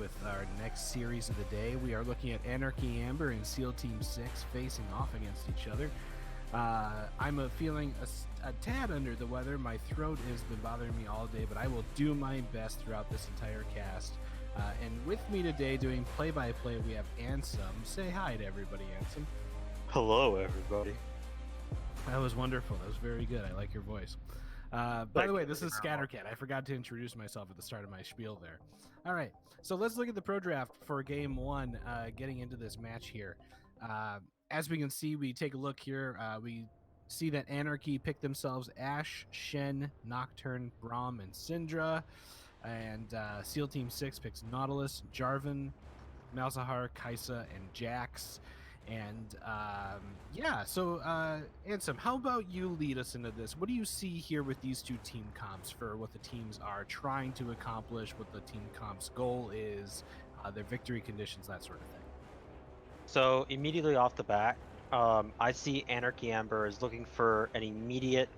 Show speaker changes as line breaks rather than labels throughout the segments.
with our next series of the day. We are looking at Anarchy Amber and SEAL Team 6 facing off against each other. I'm feeling a tad under the weather. My throat has been bothering me all day, but I will do my best throughout this entire cast. And with me today doing play-by-play, we have Ansem. Say hi to everybody, Ansem.
Hello, everybody.
That was wonderful. That was very good. I like your voice. By the way, this is Scattercat. I forgot to introduce myself at the start of my spiel there. All right, so let's look at the pro draft for game one, getting into this match here. As we can see, we take a look here. We see that Anarchy picked themselves Ashe, Shen, Nocturne, Braum, and Syndra. And SEAL Team 6 picks Nautilus, Jarvan, Malzahar, Kaisa, and Jax. And so Ansem, how about you lead us into this? What do you see here with these two team comps for what the teams are trying to accomplish, what the team comps goal is, their victory conditions, that sort of thing?
So immediately off the bat, I see Anarchy Amber is looking for an immediate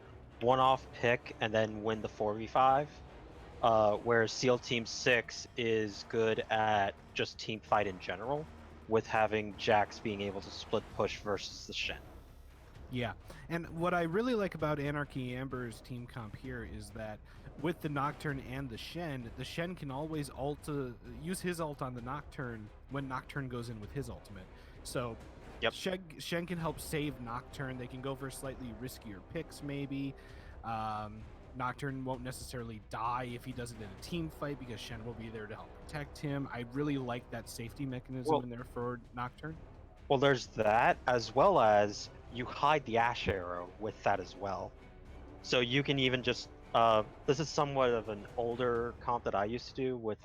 one-off pick and then win the 4v5, whereas SEAL Team 6 is good at just team fight in general, with having Jax being able to split push versus the Shen.
Yeah, and what I really like about Anarchy Amber's team comp here is that with the Nocturne and the Shen can always use his ult on the Nocturne when Nocturne goes in with his ultimate. So
Yep.
Shen can help save Nocturne. They can go for slightly riskier picks maybe. Nocturne won't necessarily die if he does it in a team fight because Shen will be there to help protect him. I really like that safety mechanism in there for Nocturne.
Well, there's that, as well as you hide the Ashe arrow with that as well. So you can even just, this is somewhat of an older comp that I used to do with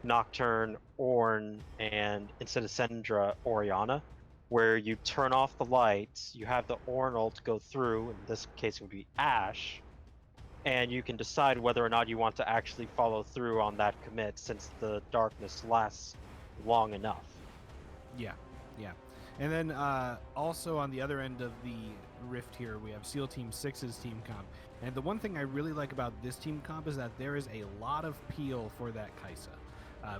Nocturne, Ornn, and instead of Syndra, Orianna, where you turn off the lights, you have the Ornn ult go through, in this case it would be Ashe, and you can decide whether or not you want to actually follow through on that commit since the darkness lasts long enough.
Yeah. And then also on the other end of the rift here, we have SEAL Team 6's team comp. And the one thing I really like about this team comp is that there is a lot of peel for that Kaisa.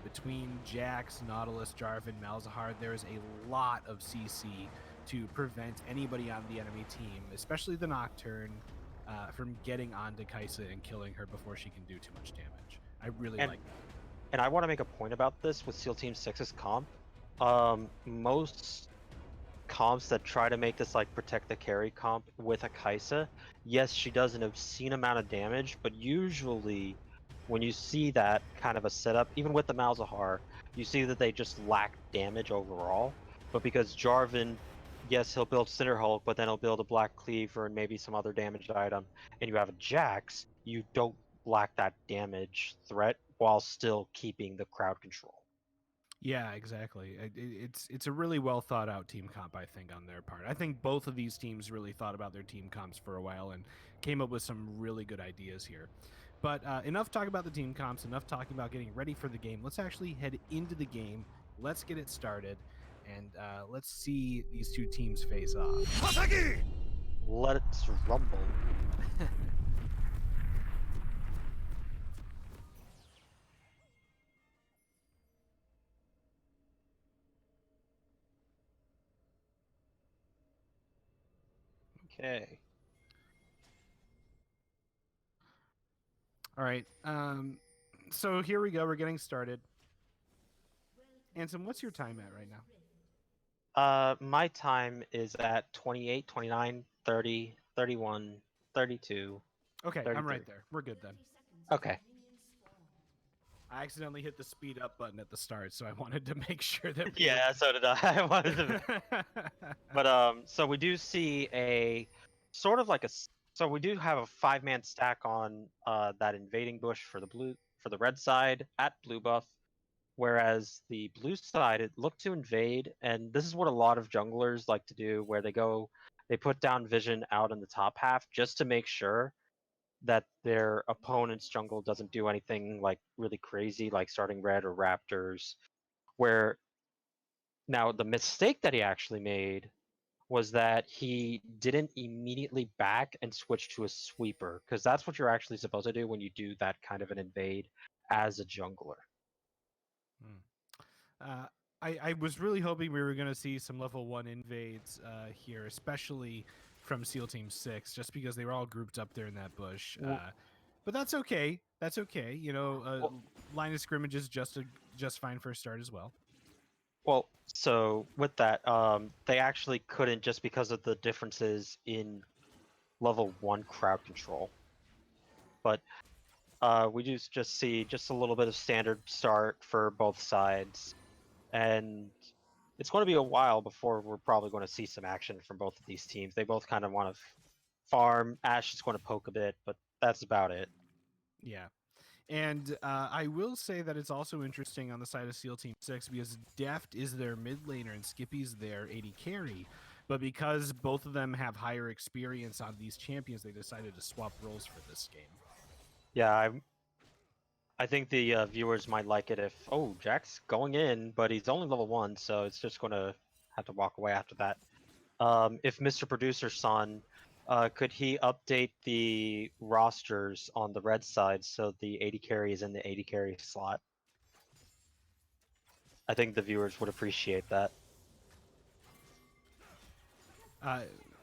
Between Jax, Nautilus, Jarvan, Malzahar, there is a lot of CC to prevent anybody on the enemy team, especially the Nocturne, from getting onto Kaisa and killing her before she can do too much damage. I really like that.
And I want to make a point about this with SEAL Team 6's comp. Most comps that try to make this like protect the carry comp with a Kaisa, yes, she does an obscene amount of damage, but usually when you see that kind of a setup, even with the Malzahar, you see that they just lack damage overall. But because Jarvan, yes, he'll build Cinder Hulk, but then he'll build a Black Cleaver and maybe some other damaged item, and you have a Jax, you don't lack that damage threat while still keeping the crowd control.
Yeah, exactly. It's a really well thought out team comp, I think, on their part. I think both of these teams really thought about their team comps for a while and came up with some really good ideas here. But enough talking about the team comps, enough talking about getting ready for the game. Let's actually head into the game. Let's get it started, and let's see these two teams face off.
Let's rumble. Okay.
All right. So here we go. We're getting started. Ansem, what's your time at right now?
My time is at 28, 29, 30, 31, 32,
Okay,
33.
I'm right there. We're good then.
Okay.
I accidentally hit the speed up button at the start, so I wanted to make sure that
Yeah, so did I. I wanted to... But so we do see a sort of like a so we do have a 5-man stack on that invading bush for the red side at blue buff, whereas the blue side it looked to invade, and this is what a lot of junglers like to do, where they put down vision out in the top half just to make sure that their opponent's jungle doesn't do anything like really crazy, like starting red or raptors. Where now the mistake that he actually made was that he didn't immediately back and switch to a sweeper, because that's what you're actually supposed to do when you do that kind of an invade as a jungler.
I was really hoping we were going to see some level 1 invades here, especially from SEAL Team 6, just because they were all grouped up there in that bush. But that's okay. That's okay. You know, line of scrimmage is just fine for a start as well.
Well, so with that, they actually couldn't just because of the differences in level 1 crowd control. But we just see just a little bit of standard start for both sides, and it's going to be a while before we're probably going to see some action from both of these teams. They both kind of want to farm. Ash is going to poke a bit, but that's about it.
Yeah. And I will say that it's also interesting on the side of SEAL Team 6 because Deft is their mid laner and Skippy's their AD carry. But because both of them have higher experience on these champions, they decided to swap roles for this game.
Yeah, I think the viewers might like it if, oh, Jack's going in, but he's only level 1, so it's just going to have to walk away after that. If Mr. Producer Son, could he update the rosters on the red side so the AD carry is in the AD carry slot? I think the viewers would appreciate that.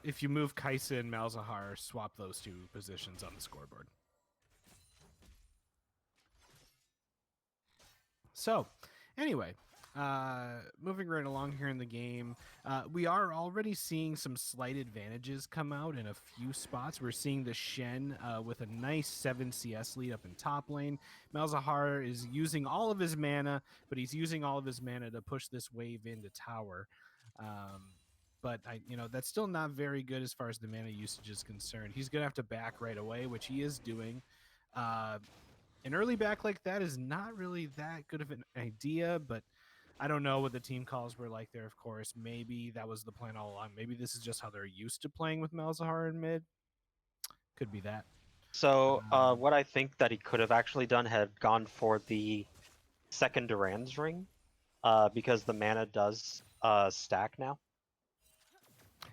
If you move Kaisa and Malzahar, swap those two positions on the scoreboard. So, anyway, moving right along here in the game, we are already seeing some slight advantages come out in a few spots. We're seeing the Shen with a nice 7 CS lead up in top lane. Malzahar is using all of his mana, but he's using all of his mana to push this wave into tower. But that's still not very good as far as the mana usage is concerned. He's gonna have to back right away, which he is doing. An early back like that is not really that good of an idea, but I don't know what the team calls were like there, of course. Maybe that was the plan all along. Maybe this is just how they're used to playing with Malzahar in mid. Could be that.
So, what I think that he could have actually done had gone for the second Duran's ring, because the mana does stack now.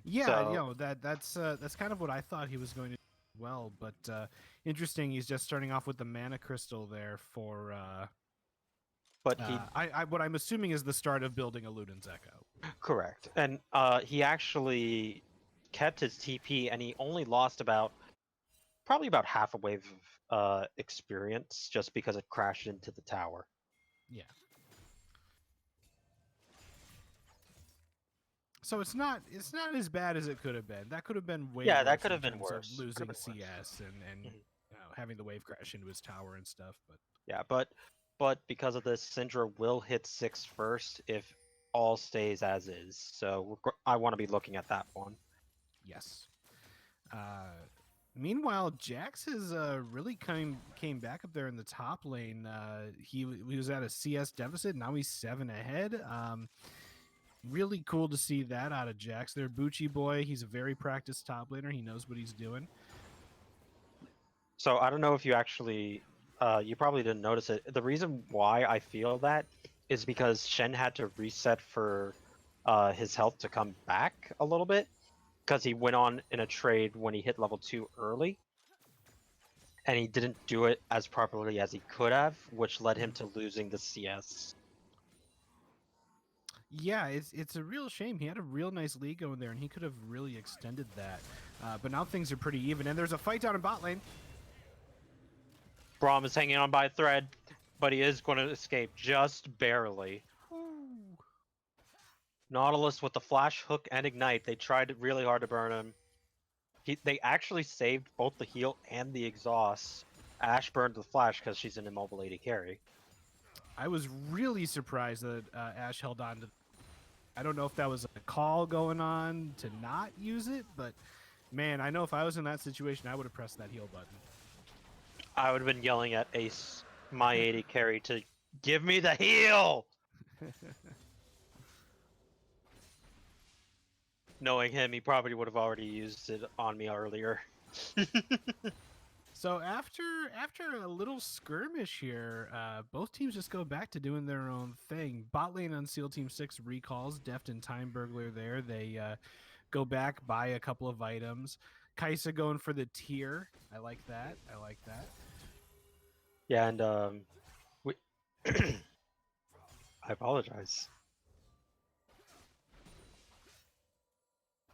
Yeah, that's kind of what I thought he was going to do well, but interesting. He's just starting off with the mana crystal there for.
But he,
what I'm assuming is the start of building a Luden's Echo.
correct, and he actually kept his TP, and he only lost probably about half a wave of experience just because it crashed into the tower.
Yeah. So it's not as bad as it could have been. That could have been way worse.
That could have
in
been
terms
worse.
Of losing CS and having the wave crash into his tower and stuff. But
yeah, but because of this, Syndra will hit 6 first if all stays as is. So I want to be looking at that one.
Yes. Meanwhile, Jax has really came back up there in the top lane. He was at a CS deficit. Now he's 7 ahead. Really cool to see that out of Jax. Their Bucci boy. He's a very practiced top laner. He knows what he's doing.
So I don't know if you actually, you probably didn't notice it. The reason why I feel that is because Shen had to reset for his health to come back a little bit, because he went on in a trade when he hit level 2 early, and he didn't do it as properly as he could have, which led him to losing the CS.
Yeah, it's a real shame. He had a real nice lead going there, and he could have really extended that. But now things are pretty even, and there's a fight down in bot lane.
Braum is hanging on by a thread, but he is going to escape just barely.
Ooh.
Nautilus with the flash hook and ignite. They tried really hard to burn him. They actually saved both the heal and the exhaust. Ash burned the flash because she's an immobile AD carry.
I was really surprised that Ash held on to. I don't know if that was a call going on to not use it, but man, I know if I was in that situation, I would have pressed that heal button.
I would have been yelling at Ace, my AD carry, to give me the heal! Knowing him, he probably would have already used it on me earlier.
So after a little skirmish here, both teams just go back to doing their own thing. Bot lane on SEAL Team 6 recalls Deft and Time Burglar there. They go back, buy a couple of items. Kaisa going for the tier. I like that.
Yeah, and we I apologize.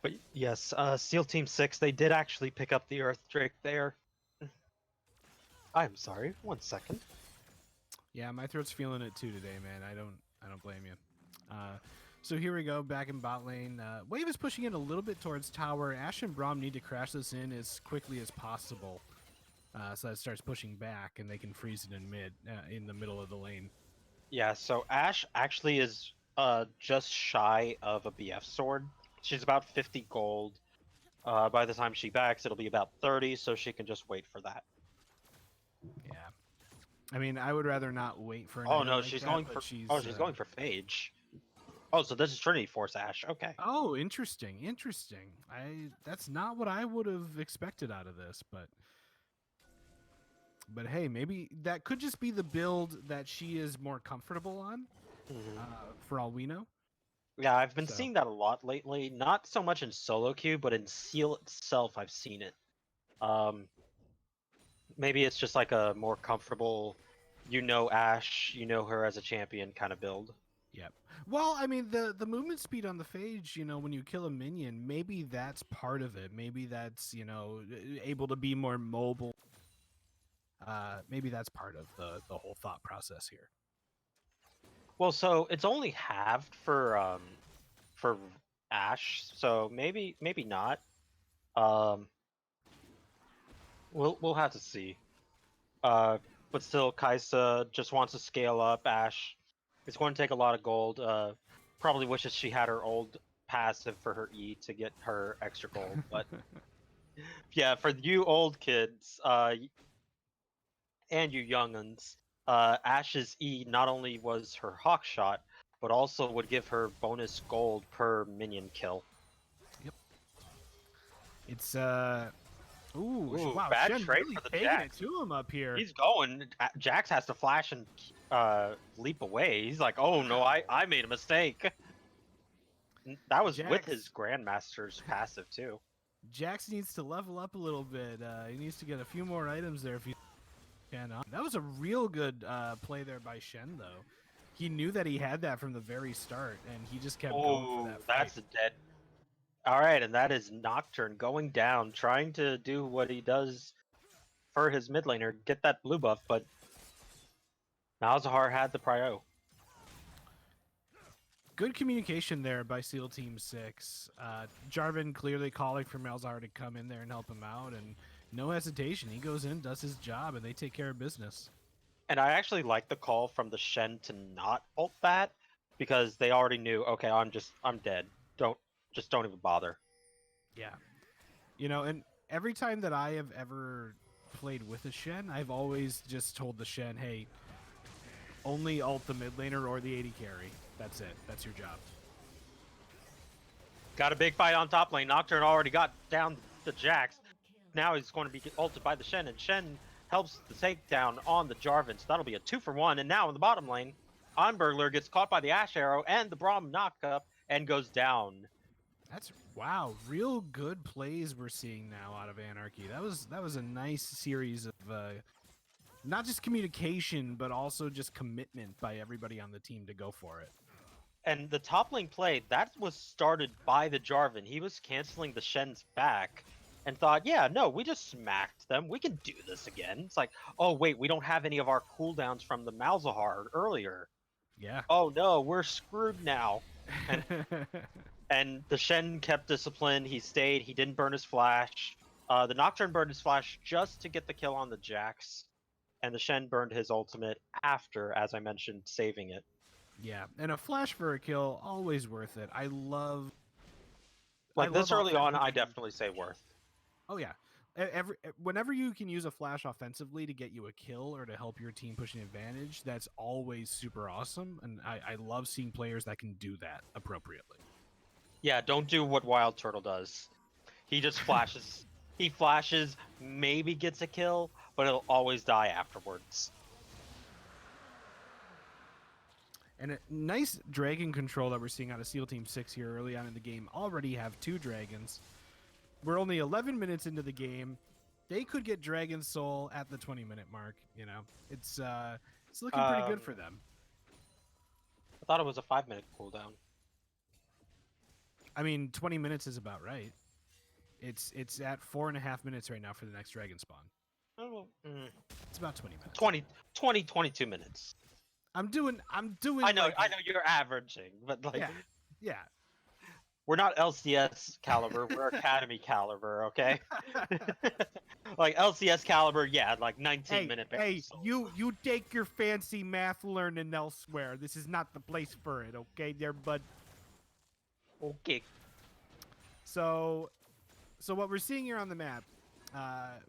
But yes, SEAL Team 6, they did actually pick up the Earth Drake there. I'm sorry, 1 second.
Yeah, my throat's feeling it too today, man. I don't blame you. So here we go, back in bot lane. Wave is pushing in a little bit towards tower. Ashe and Braum need to crash this in as quickly as possible, so that it starts pushing back, and they can freeze it in mid, in the middle of the lane.
Yeah, so Ashe actually is just shy of a BF sword. She's about 50 gold. By the time she backs, it'll be about 30, so she can just wait for that.
Yeah, I mean, I would rather not wait for an
Oh
item
no,
like
she's
that,
going
but
for.
she's.
Oh, she's going for Phage. Oh, so this is Trinity Force Ashe. Okay.
Oh, interesting, interesting. That's not what I would have expected out of this, but hey, maybe that could just be the build that she is more comfortable on.
Mhm.
For all we know.
Yeah, I've been
So
seeing that a lot lately. Not so much in solo queue, but in Seal itself, I've seen it. Maybe it's just like a more comfortable, Ashe, her as a champion kind of build.
yep. Well, I mean, the movement speed on the Phage, when you kill a minion, maybe that's part of it. Maybe that's able to be more mobile. Maybe that's part of the whole thought process here.
Well, so it's only halved for Ashe, so maybe not. Um, we'll have to see. But still, Kaisa just wants to scale up. Ashe, it's going to take a lot of gold. Probably wishes she had her old passive for her E to get her extra gold. But yeah, for you old kids, and you younguns, Ashe's E not only was her hawk shot, but also would give her bonus gold per minion kill.
Yep. It's
Ooh,
wow,
bad
Shen
trade
really
for the
taking it
Jax.
to him up here.
He's going. Jax has to flash and leap away. He's like, "Oh no, I made a mistake." That was with his
Jax
Grandmaster's passive too.
Jax needs to level up a little bit. He needs to get a few more items there if he can. That was a real good play there by Shen, though. He knew that he had that from the very start, and he just kept going for
Oh,
that fight.
that's a dead. All right, and that is Nocturne going down, trying to do what he does for his mid laner, get that blue buff, but Malzahar had the prio.
Good communication there by SEAL Team 6. Jarvan clearly calling for Malzahar to come in there and help him out, and no hesitation. He goes in, does his job, and they take care of business.
And I actually like the call from the Shen to not ult that, because they already knew, okay, I'm dead. Don't even bother.
Yeah. And every time that I have ever played with a Shen, I've always just told the Shen, hey, only ult the mid laner or the AD carry. That's it. That's your job.
Got a big fight on top lane. Nocturne already got down the Jax. Now he's going to be ulted by the Shen, and Shen helps the takedown on the Jarvan. So that'll be a 2-for-1. And now in the bottom lane, Onburglar gets caught by the Ashe Arrow and the Braum knockup and goes down.
That's wow, real good plays we're seeing now out of Anarchy. That was a nice series of not just communication, but also just commitment by everybody on the team to go for it.
And the top lane play, that was started by the Jarvan. He was canceling the Shen's back and thought, yeah, no, we just smacked them. We can do this again. It's like, oh, wait, we don't have any of our cooldowns from the Malzahar earlier.
Yeah.
Oh, no, we're screwed now. And and the Shen kept discipline. He stayed. He didn't burn his flash. The Nocturne burned his flash just to get the kill on the Jax. And the Shen burned his ultimate after, as I mentioned, saving it.
Yeah, and a flash for a kill, always worth it. I love
Like this early on, I
offensively.
definitely say worth.
Oh yeah, whenever you can use a flash offensively to get you a kill or to help your team push an advantage, that's always super awesome. And I love seeing players that can do that appropriately.
Yeah, don't do what Wild Turtle does. He just flashes. He flashes, maybe gets a kill, but he'll always die afterwards.
And a nice dragon control that we're seeing out of SEAL Team 6 here early on in the game. Already have 2 dragons. We're only 11 minutes into the game. They could get Dragon Soul at the 20-minute mark. It's looking pretty good for them.
thought it was a 5-minute cooldown.
I mean, 20 minutes is about right. It's at 4.5 minutes right now for the next dragon spawn.
Oh,
It's about 20 minutes.
22 minutes.
I'm doing.
I know you're averaging, but like,
yeah.
We're not LCS caliber, we're Academy caliber, okay? Like LCS caliber, yeah, like 19-minute.
Hey, you take your fancy math learning elsewhere. This is not the place for it, okay, there, bud.
Okay.
So what we're seeing here on the map,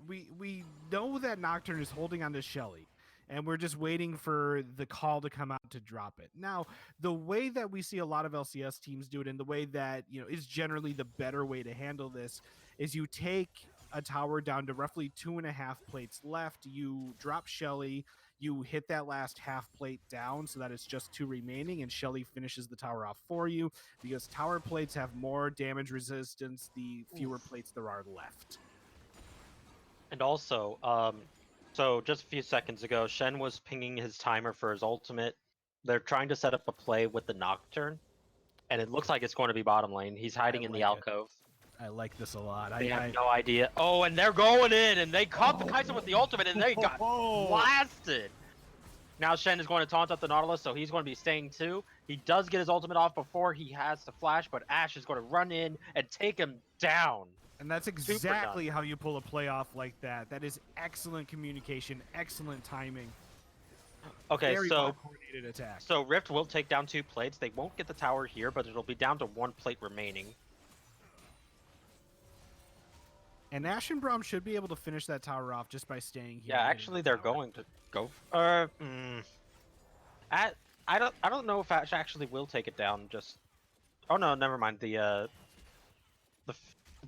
we know that Nocturne is holding on to Shelly, and we're just waiting for the call to come out to drop it. Now, the way that we see a lot of LCS teams do it, and the way that is generally the better way to handle this, is you take a tower down to roughly 2.5 plates left. You drop Shelly. You hit that last half plate down so that it's just 2 remaining, and Shelly finishes the tower off for you, because tower plates have more damage resistance the fewer plates there are left.
And also, so just a few seconds ago, Shen was pinging his timer for his ultimate. They're trying to set up a play with the Nocturne, and it looks like it's going to be bottom lane. He's hiding in the alcove.
I like this a lot.
They have no idea. Oh, and they're going in, and they caught the Kai'Sa with the ultimate, and they got blasted. Now Shen is going to taunt up the Nautilus, so he's going to be staying too. He does get his ultimate off before he has to flash, but Ashe is going to run in and take him down.
And that's exactly how you pull a play off like that. That is excellent communication, excellent timing.
Okay,
very well-coordinated attack.
So Rift will take down 2 plates. They won't get the tower here, but it'll be down to 1 plate remaining.
And Ashe and Braum should be able to finish that tower off just by staying here.
Yeah, actually, they're going to go. I don't know if Ashe actually will take it down. Just, oh no, never mind. The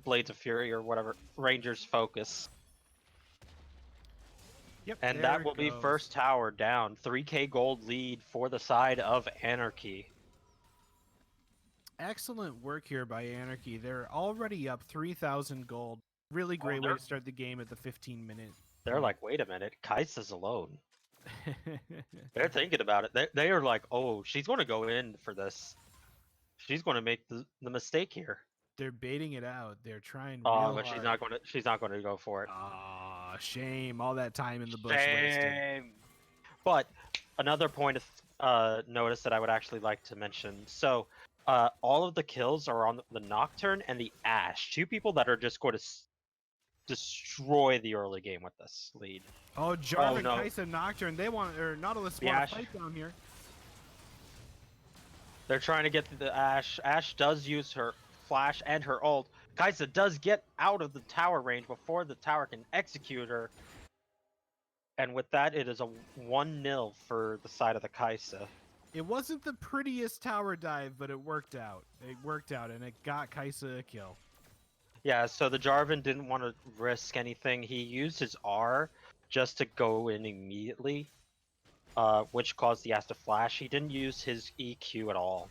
Blades of Fury or whatever, Rangers focus.
Yep,
and that will be first tower down. 3K gold lead for the side of Anarchy.
Excellent work here by Anarchy. They're already up 3,000 gold. Really great way to start the game at the 15-minute.
They're like, wait a minute, Kai'Sa's alone. They're thinking about it. They are like, oh, she's going to go in for this. She's going to make the mistake here.
They're baiting it out. They're trying real hard.
But she's not going to go for it.
Ah, shame. All that time in the bush
wasted. But another point of notice that I would actually like to mention. So all of the kills are on the Nocturne and the Ashe. 2 people that are just going to destroy the early game with this lead.
Oh, Jarvan, Kai'Sa, Nocturne. They want, or Nautilus want to fight down here.
They're trying to get to the Ashe. Ashe does use her flash and her ult. Kai'Sa does get out of the tower range before the tower can execute her. And with that, it is a 1-0 for the side of the Kai'Sa.
It wasn't the prettiest tower dive, but it worked out. It worked out, and it got Kai'Sa a kill.
Yeah, so the Jarvan didn't want to risk anything. He used his R just to go in immediately, which caused the Ashe to flash. He didn't use his EQ at all.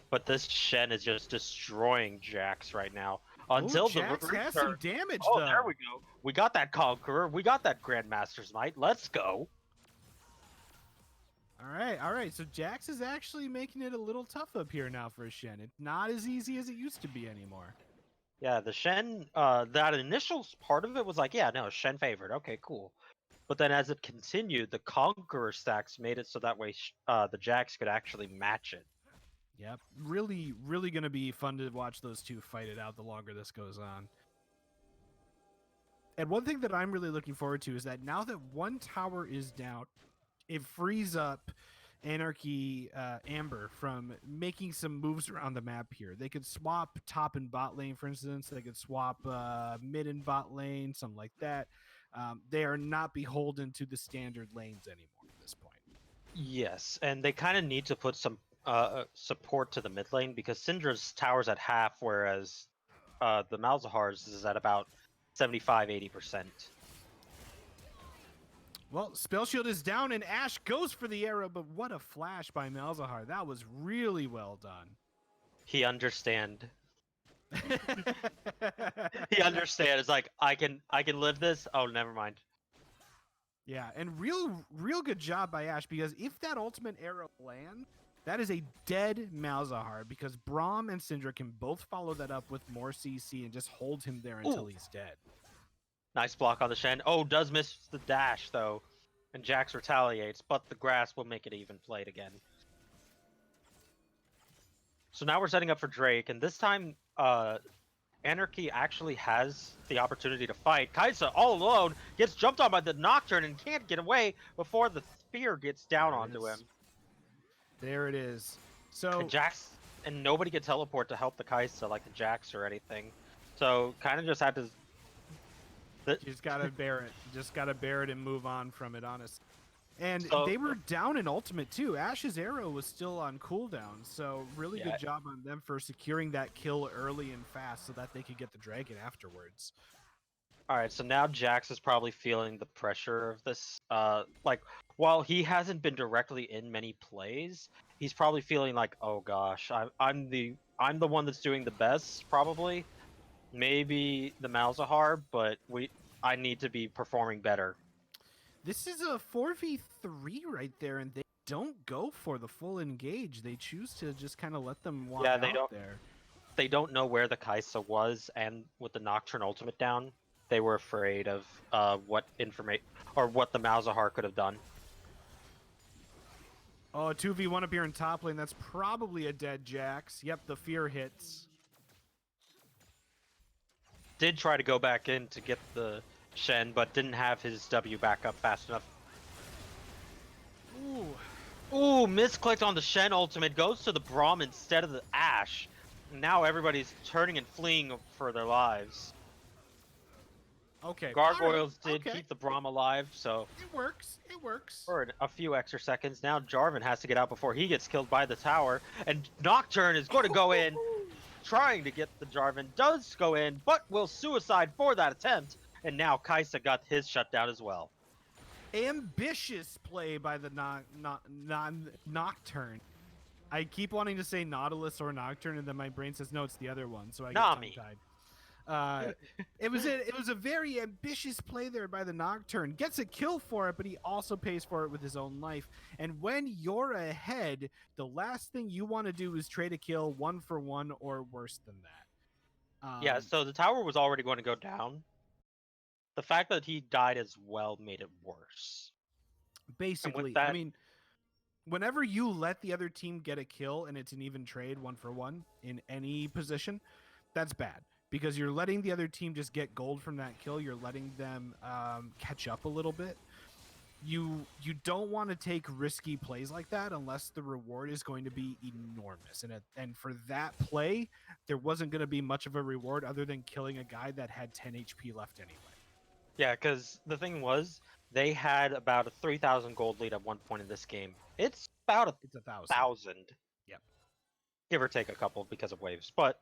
But this Shen is just destroying Jax right now. Until
Jax has some damage,
though.
Oh,
there we go. We got that Conqueror. We got that Grandmaster's Might. Let's go.
All right. So Jax is actually making it a little tough up here now for Shen. It's not as easy as it used to be anymore.
Yeah, the Shen, that initial part of it was like, yeah, no, Shen favored. Okay, cool. But then as it continued, the Conqueror stacks made it so that way the Jax could actually match it.
Yep. Really, really going to be fun to watch those two fight it out the longer this goes on. And one thing that I'm really looking forward to is that now that 1 tower is down, it frees up Anarchy Amber from making some moves around the map here. They could swap top and bot lane, for instance. They could swap mid and bot lane, something like that. They are not beholden to the standard lanes anymore at this point.
Yes, and they kind of need to put some support to the mid lane, because Syndra's tower's at half, whereas the Malzahar's is at about 75-80%.
Well, Spell Shield is down, and Ashe goes for the arrow, but what a flash by Malzahar. That was really well done.
He understand. He understands. It's like, I can live this. Oh, never mind.
Yeah, and real good job by Ash, because if that ultimate arrow lands, that is a dead Malzahar, because Braum and Syndra can both follow that up with more CC and just hold him there until
Ooh.
he's dead.
Nice block on the Shen. Oh, does miss the dash though, and Jax retaliates, but the grass will make it even played again. So now we're setting up for Drake, and this time, Anarchy actually has the opportunity to fight. Kaisa, all alone, gets jumped on by the Nocturne and can't get away before the spear gets down onto him.
There it is. So
And Jax, and nobody could teleport to help the Kaisa like the Jax or anything. So kind of just had to.
you just gotta bear it. Just gotta bear it and move on from it, honestly. And
So,
they were down in ultimate too. Ash's arrow was still on cooldown, so really
Yeah.
good job on them for securing that kill early and fast so that they could get the dragon afterwards.
all right, so now Jax is probably feeling the pressure of this. Like while he hasn't been directly in many plays, he's probably feeling like, oh gosh, I'm the one that's doing the best, probably. Maybe the Malzahar, but I need to be performing better.
This is a 4v3 right there, and they don't go for the full engage. They choose to just kind of let them walk out there.
They don't know where the Kaisa was, and with the Nocturne ultimate down, they were afraid of what information or what the Malzahar could have done.
Oh, 2v1 up here in top lane. That's probably a dead Jax. Yep, the fear hits.
Did try to go back in to get the Shen, but didn't have his W back up fast enough.
Ooh.
Ooh, misclicked on the Shen ultimate, goes to the Braum instead of the Ashe. Now everybody's turning and fleeing for their lives.
Okay.
Gargoyles did keep the Braum alive, so
it works. It works.
for a few extra seconds. Now Jarvan has to get out before he gets killed by the tower, and Nocturne is going to go in, trying to get the Jarvan. Does go in, but will suicide for that attempt, and now Kaisa got his shutdown as well.
Ambitious play by the Nocturne. I keep wanting to say Nautilus or Nocturne, and then my brain says no, it's the other one, so I get tongue-tied. It was a very ambitious play there by the Nocturne. Gets a kill for it, but he also pays for it with his own life. And when you're ahead, the last thing you want to do is trade a kill 1-for-1 or worse than that.
Yeah, so the tower was already going to go down. The fact that he died as well made it worse.
Basically, I mean, whenever you let the other team get a kill and it's an even trade 1-for-1 in any position, that's bad. Because you're letting the other team just get gold from that kill. You're letting them catch up a little bit. You don't want to take risky plays like that unless the reward is going to be enormous. And for that play, there wasn't going to be much of a reward other than killing a guy that had 10 HP left anyway.
Yeah, because the thing was, they had about a 3,000 gold lead at one point in this game. It's about
it's
1,000.
Yep.
Give or take a couple because of waves. But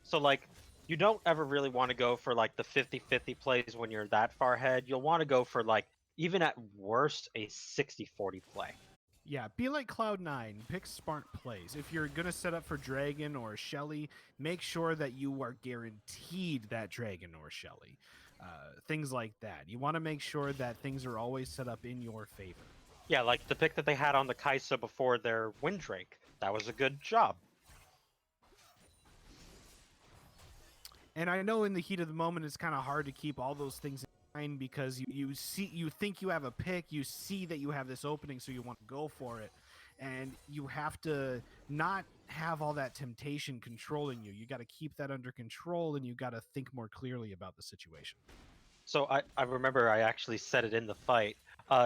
so like you don't ever really want to go for like the 50-50 plays when you're that far ahead. You'll want to go for like even at worst a 60-40 play.
Yeah, be like Cloud9. Pick smart plays. If you're going to set up for Dragon or Shelly, make sure that you are guaranteed that Dragon or Shelly. Things like that. You want to make sure that things are always set up in your favor.
Yeah, like the pick that they had on the Kaisa before their Windrake. That was a good job.
And I know in the heat of the moment, it's kind of hard to keep all those things in mind because you think you have a pick, you see that you have this opening, so you want to go for it. And you have to not have all that temptation controlling you. You got to keep that under control, and you got to think more clearly about the situation.
So I remember I actually said it in the fight.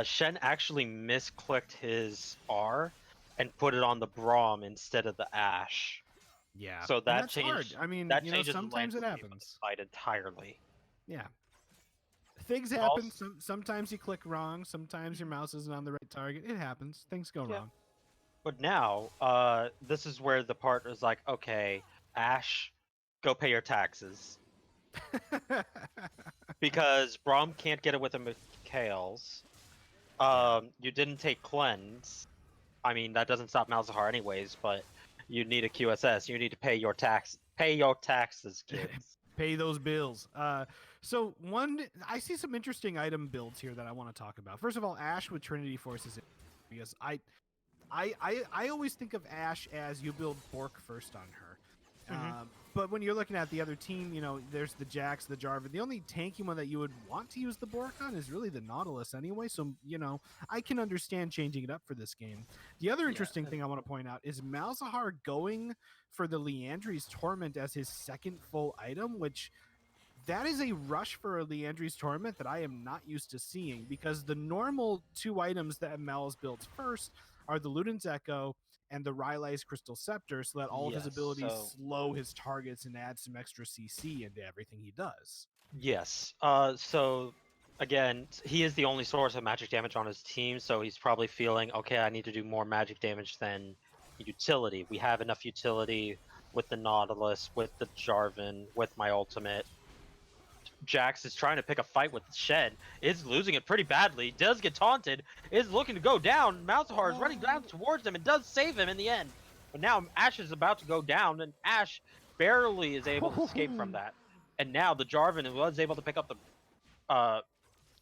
Shen actually misclicked his R and put it on the Braum instead of the Ashe.
Yeah.
So that changed.
Hard. I mean,
that changes
sometimes
the
it happens.
fight entirely.
Yeah. Things happen. Sometimes you click wrong. Sometimes your mouse isn't on the right target. It happens. Things go wrong.
But now, this is where the part is like, okay, Ashe, go pay your taxes. Because Braum can't get it with the Mikhails. You didn't take Cleanse. I mean, that doesn't stop Malzahar anyways, but you need a QSS. You need to pay your tax. Pay your taxes, kids.
Pay those bills. So I see some interesting item builds here that I want to talk about. First of all, Ashe with Trinity Forces, because I always think of Ashe as you build Bork first on her. But when you're looking at the other team, you know, there's the Jax, the Jarvan. The only tanky one that you would want to use the Bork on is really the Nautilus anyway. So, you know, I can understand changing it up for this game. The other interesting thing I want to point out is Malzahar going for the Leandri's Torment as his second full item, which that is a rush for a Leandri's Torment that I am not used to seeing, because the normal two items that Mal's builds first are the Luden's Echo and the Rylai's Crystal Scepter, so that all of his abilities slow his targets and add some extra CC into everything he does.
Yes. So again, he is the only source of magic damage on his team, so he's probably feeling, okay, I need to do more magic damage than utility. We have enough utility with the Nautilus, with the Jarvan, with my ultimate. Jax is trying to pick a fight with Shen, is losing it pretty badly, does get taunted, is looking to go down. Malzahar is running down towards him and does save him in the end. But now Ashe is about to go down, and Ashe barely is able to escape from that. And now the Jarvan was able to pick up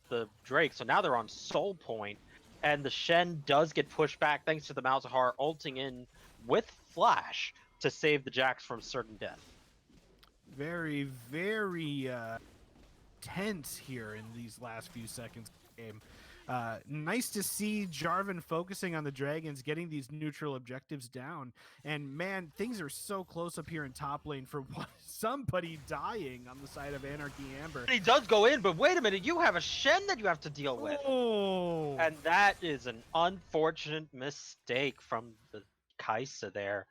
the Drake, so now they're on soul point, and the Shen does get pushed back thanks to the Malzahar ulting in with Flash to save the Jax from certain death.
Very, very tense here in these last few seconds of the game. Nice to see Jarvan focusing on the dragons, getting these neutral objectives down. And man, things are so close up here in top lane for somebody dying on the side of Anarchy Amber.
He does go in, but wait a minute, you have a Shen that you have to deal with.
Oh.
And that is an unfortunate mistake from the Kai'Sa there.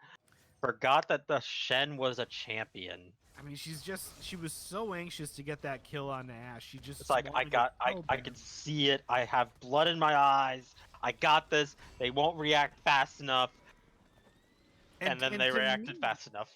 Forgot that the Shen was a champion.
I mean, she was so anxious to get that kill on Ashe. She just,
it's like, I can see it. I have blood in my eyes. I got this. They won't react fast enough. And then they reacted fast enough.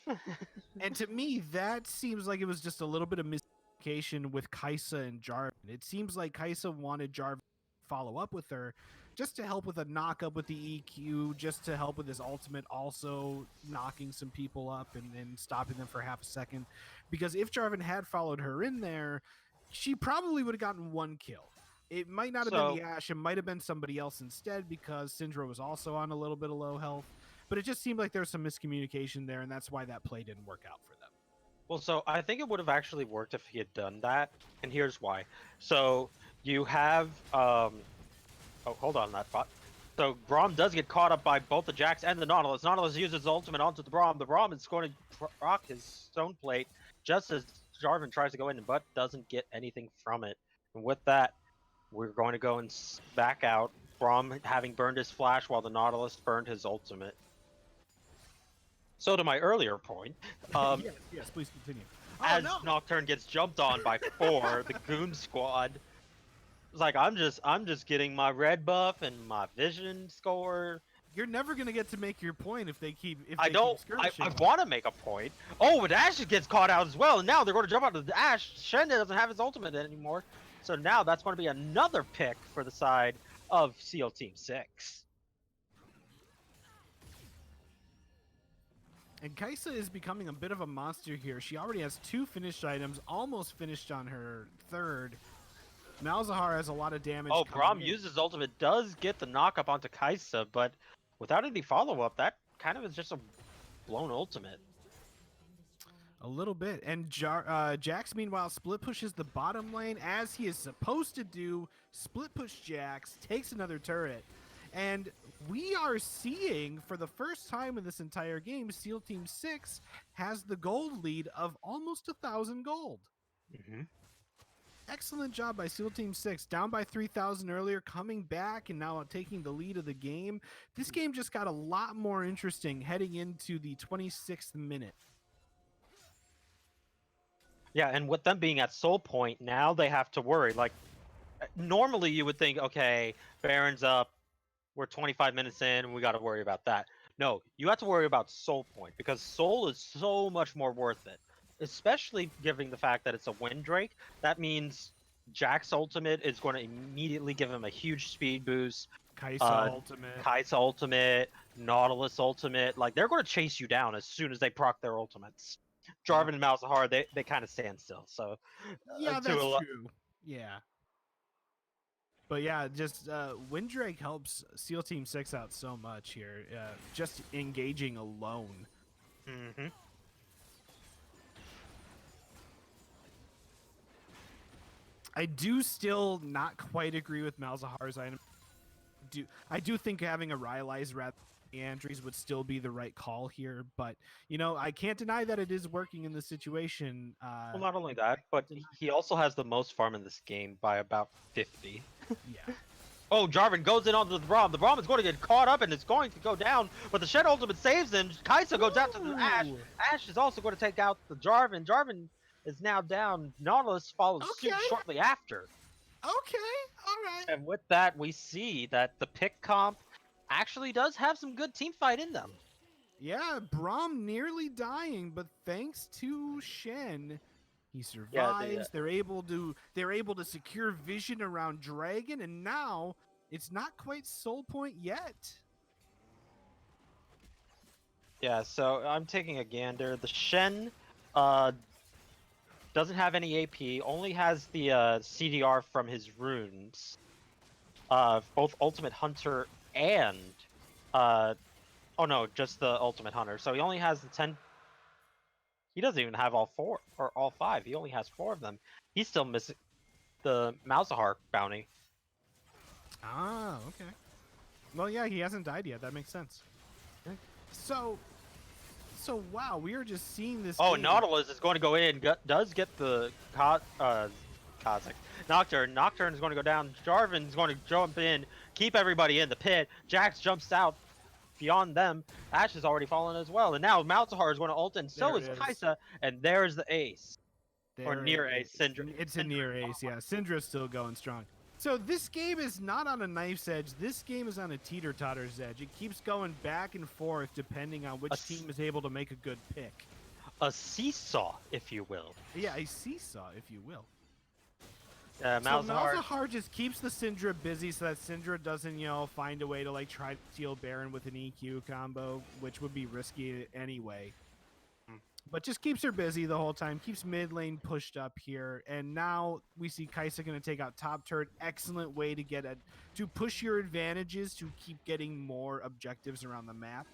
And to me, that seems like it was just a little bit of miscommunication with Kai'Sa and Jarvan. It seems like Kai'Sa wanted Jarvan to follow up with her just to help with a knock up with the EQ, just to help with his ultimate, also knocking some people up and stopping them for half a second. Because if Jarvan had followed her in there, she probably would have gotten one kill. It might not have been the Ashe. It might have been somebody else instead, because Syndra was also on a little bit of low health. But it just seemed like there was some miscommunication there, and that's why that play didn't work out for them.
Well, so I think it would have actually worked if he had done that, and here's why. So you have oh, hold on that bot. So Braum does get caught up by both the Jax and the Nautilus. Nautilus uses his ultimate onto the Braum. The Braum is going to rock his stone plate just as Jarvan tries to go in, but doesn't get anything from it. And with that, we're going to go and back out. Braum having burned his flash while the Nautilus burned his ultimate. So to my earlier point,
yes, please continue.
As Nocturne gets jumped on by 4, the Goon Squad. It's like, I'm just getting my red buff and my vision score.
You're never gonna get to make your point if they keep.
I want to make a point. Oh, but Ashe gets caught out as well, and now they're going to jump out of the Ashe. Shen doesn't have his ultimate anymore, so now that's going to be another pick for the side of CEAL Team 6.
And Kai'Sa is becoming a bit of a monster here. She already has 2 finished items, almost finished on her 3rd. Malzahar has a lot of damage.
Oh, Braum uses ultimate, does get the knock up onto Kai'Sa, but without any follow-up, that kind of is just a blown ultimate.
A little bit. And Jax, meanwhile, split pushes the bottom lane as he is supposed to do. Split push Jax, takes another turret. And we are seeing, for the first time in this entire game, CEAL Team 6 has the gold lead of almost 1,000 gold.
Mm-hmm.
Excellent job by CEAL Team 6. Down by 3,000 earlier, coming back and now taking the lead of the game. This game just got a lot more interesting heading into the 26th minute.
Yeah, and with them being at soul point, now they have to worry. Like, normally you would think, okay, Baron's up, we're 25 minutes in, and we got to worry about that. No, you have to worry about soul point, because soul is so much more worth it. Especially given the fact that it's a Windrake. That means Jack's ultimate is going to immediately give him a huge speed boost. Kai'Sa ultimate, Nautilus ultimate. Like, they're going to chase you down as soon as they proc their ultimates. Jarvan and Malzahar, they kind of stand still. So
yeah, that's true. Yeah. But yeah, just Windrake helps SEAL Team 6 out so much here. Just engaging alone.
Mm-hmm.
I do still not quite agree with Malzahar's item. I do think having a Rylai's rather than Andries would still be the right call here, but you know, I can't deny that it is working in this situation.
Well, not only that, but he also has the most farm in this game by about 50.
Yeah.
Oh, Jarvan goes in onto the Braum. The Braum is going to get caught up and it's going to go down, but the Shed ultimate saves him. Kaisa goes out to the Ashe. Ashe is also going to take out the Jarvan. Jarvan is now down. Nautilus follows suit shortly after.
Okay, all right.
And with that, we see that the pick comp actually does have some good team fight in them.
Yeah, Braum nearly dying, but thanks to Shen, he survives. They're able to secure vision around Dragon, and now it's not quite soul point yet.
Yeah, so I'm taking a gander. The Shen doesn't have any AP, only has the CDR from his runes. Both Ultimate Hunter and oh no, just the Ultimate Hunter. So he only has the 10. He doesn't even have all 4 or all 5. He only has 4 of them. He's still missing the Malzahar bounty.
Ah, okay. Well, yeah, he hasn't died yet. That makes sense. So wow, we are just seeing this.
Oh,
game.
Nautilus is going to go in. Does get the Kazakh Nocturne. Nocturne is going to go down. Jarvan is going to jump in, keep everybody in the pit. Jax jumps out beyond them. Ashe is already fallen as well, and now Malzahar is going to ult, and so is Kaisa. And there's the ace, or near ace. Syndra.
It's a near ace. Yeah, Syndra's still going strong. So this game is not on a knife's edge. This game is on a teeter-totter's edge. It keeps going back and forth depending on which team is able to make a good pick.
A seesaw, if you will.
Yeah, a seesaw, if you will.
Malzahar.
So Malzahar just keeps the Syndra busy so that Syndra doesn't, you know, find a way to like try to steal Baron with an EQ combo, which would be risky anyway. But just keeps her busy the whole time, keeps mid lane pushed up here, and now we see Kaisa going to take out top turret. Excellent way to to push your advantages to keep getting more objectives around the map.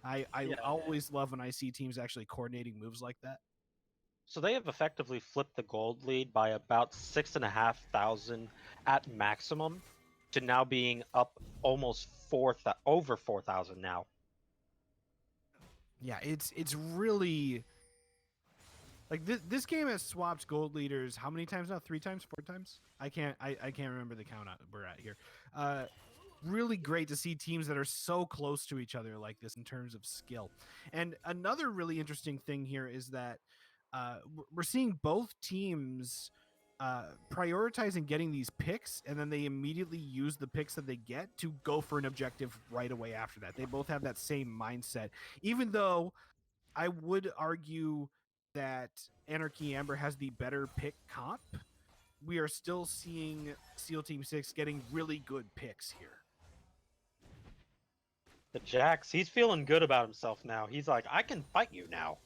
I always love when I see teams actually coordinating moves like that.
So they have effectively flipped the gold lead by about 6,500 at maximum to now being up almost over 4,000 now.
Yeah, it's really like this game has swapped gold leaders how many times now? 3 times, 4 times? I can't remember the count we're at here. Really great to see teams that are so close to each other like this in terms of skill. And another really interesting thing here is that we're seeing both teams prioritizing getting these picks, and then they immediately use the picks that they get to go for an objective right away after that. They both have that same mindset, even though I would argue that Anarchy Amber has the better pick comp. We are still seeing SEAL Team 6 getting really good picks here.
The Jax, he's feeling good about himself now. He's like, I can fight you now.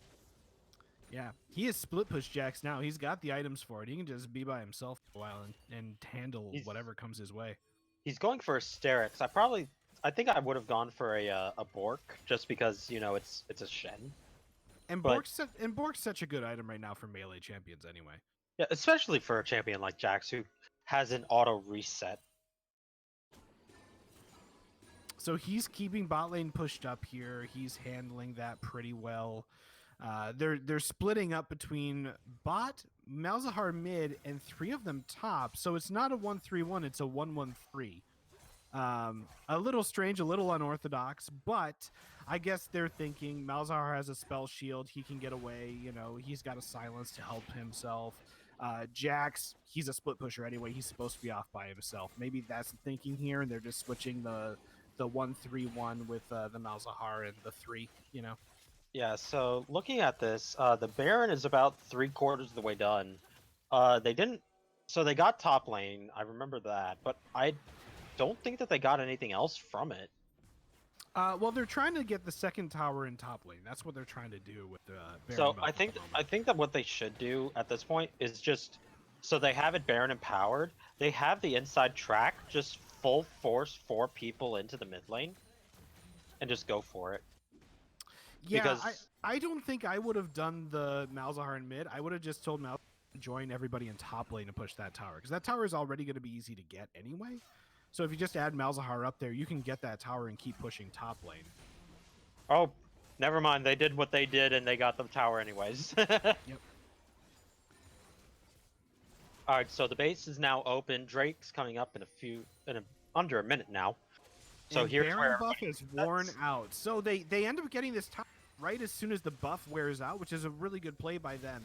Yeah, he is split push Jax now. He's got the items for it. He can just be by himself for a while and handle whatever comes his way.
He's going for a Sterix. I think I would have gone for a Bork just because, you know, it's a Shen.
And Bork's such a good item right now for melee champions anyway.
Yeah, especially for a champion like Jax who has an auto reset.
So he's keeping bot lane pushed up here. He's handling that pretty well. They're splitting up between bot, Malzahar mid, and 3 of them top. So it's not a 1-3-1, it's a 1-1-3. A little strange, a little unorthodox, but I guess they're thinking Malzahar has a spell shield. He can get away. You know, he's got a silence to help himself. Jax, he's a split pusher anyway. He's supposed to be off by himself. Maybe that's the thinking here, and they're just switching the 1-3-1 with the Malzahar and the 3, you know.
Yeah, so looking at this, the Baron is about 3/4 of the way done. They got top lane, I remember that, but I don't think that they got anything else from it.
Well, they're trying to get the second tower in top lane. That's what they're trying to do with Baron
So
buff
I
at the
think
moment.
that what they should do at this point is just so they have it Baron empowered. They have the inside track, just full force 4 people into the mid lane, and just go for it.
Yeah,
Because
I don't think I would have done the Malzahar in mid. I would have just told Malzahar to join everybody in top lane and push that tower, because that tower is already going to be easy to get anyway. So if you just add Malzahar up there, you can get that tower and keep pushing top lane.
oh, never mind. They did what they did, and they got the tower anyways.
Yep.
All right, so the base is now open. Drake's coming up in under a minute now. So
And
here's
Baron
where
buff is
everybody
worn
sets.
out. So they end up getting this tower right as soon as the buff wears out, which is a really good play by them.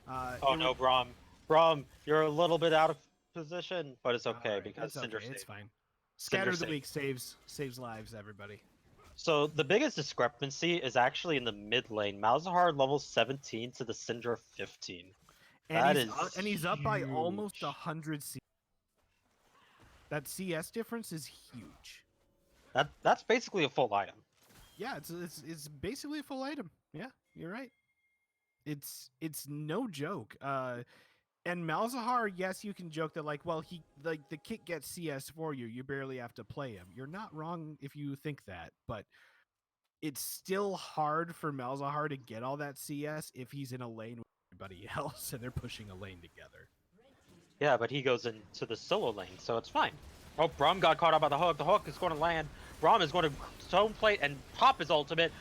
Oh no, Braum. Braum, you're a little bit out of position, but it's okay
Right,
because
it's okay.
Cinder
It's
saved.
fine.
Cinder
Scatter of the
saved.
week saves lives, everybody.
So the biggest discrepancy is actually in the mid lane. Malzahar level 17 to the Syndra 15.
And
That is
he's up by almost
huge.
100 CS. That CS difference is huge.
That's basically a full item.
Yeah, it's basically a full item. Yeah, you're right. It's no joke. And Malzahar, yes, you can joke that like, well, he like the kit gets CS for you. You barely have to play him. You're not wrong if you think that, but it's still hard for Malzahar to get all that CS if he's in a lane with everybody else and they're pushing a lane together.
Yeah, but he goes into the solo lane, so it's fine. Oh, Braum got caught up by the hook. The hook is going to land. Braum is going to stone plate and pop his ultimate.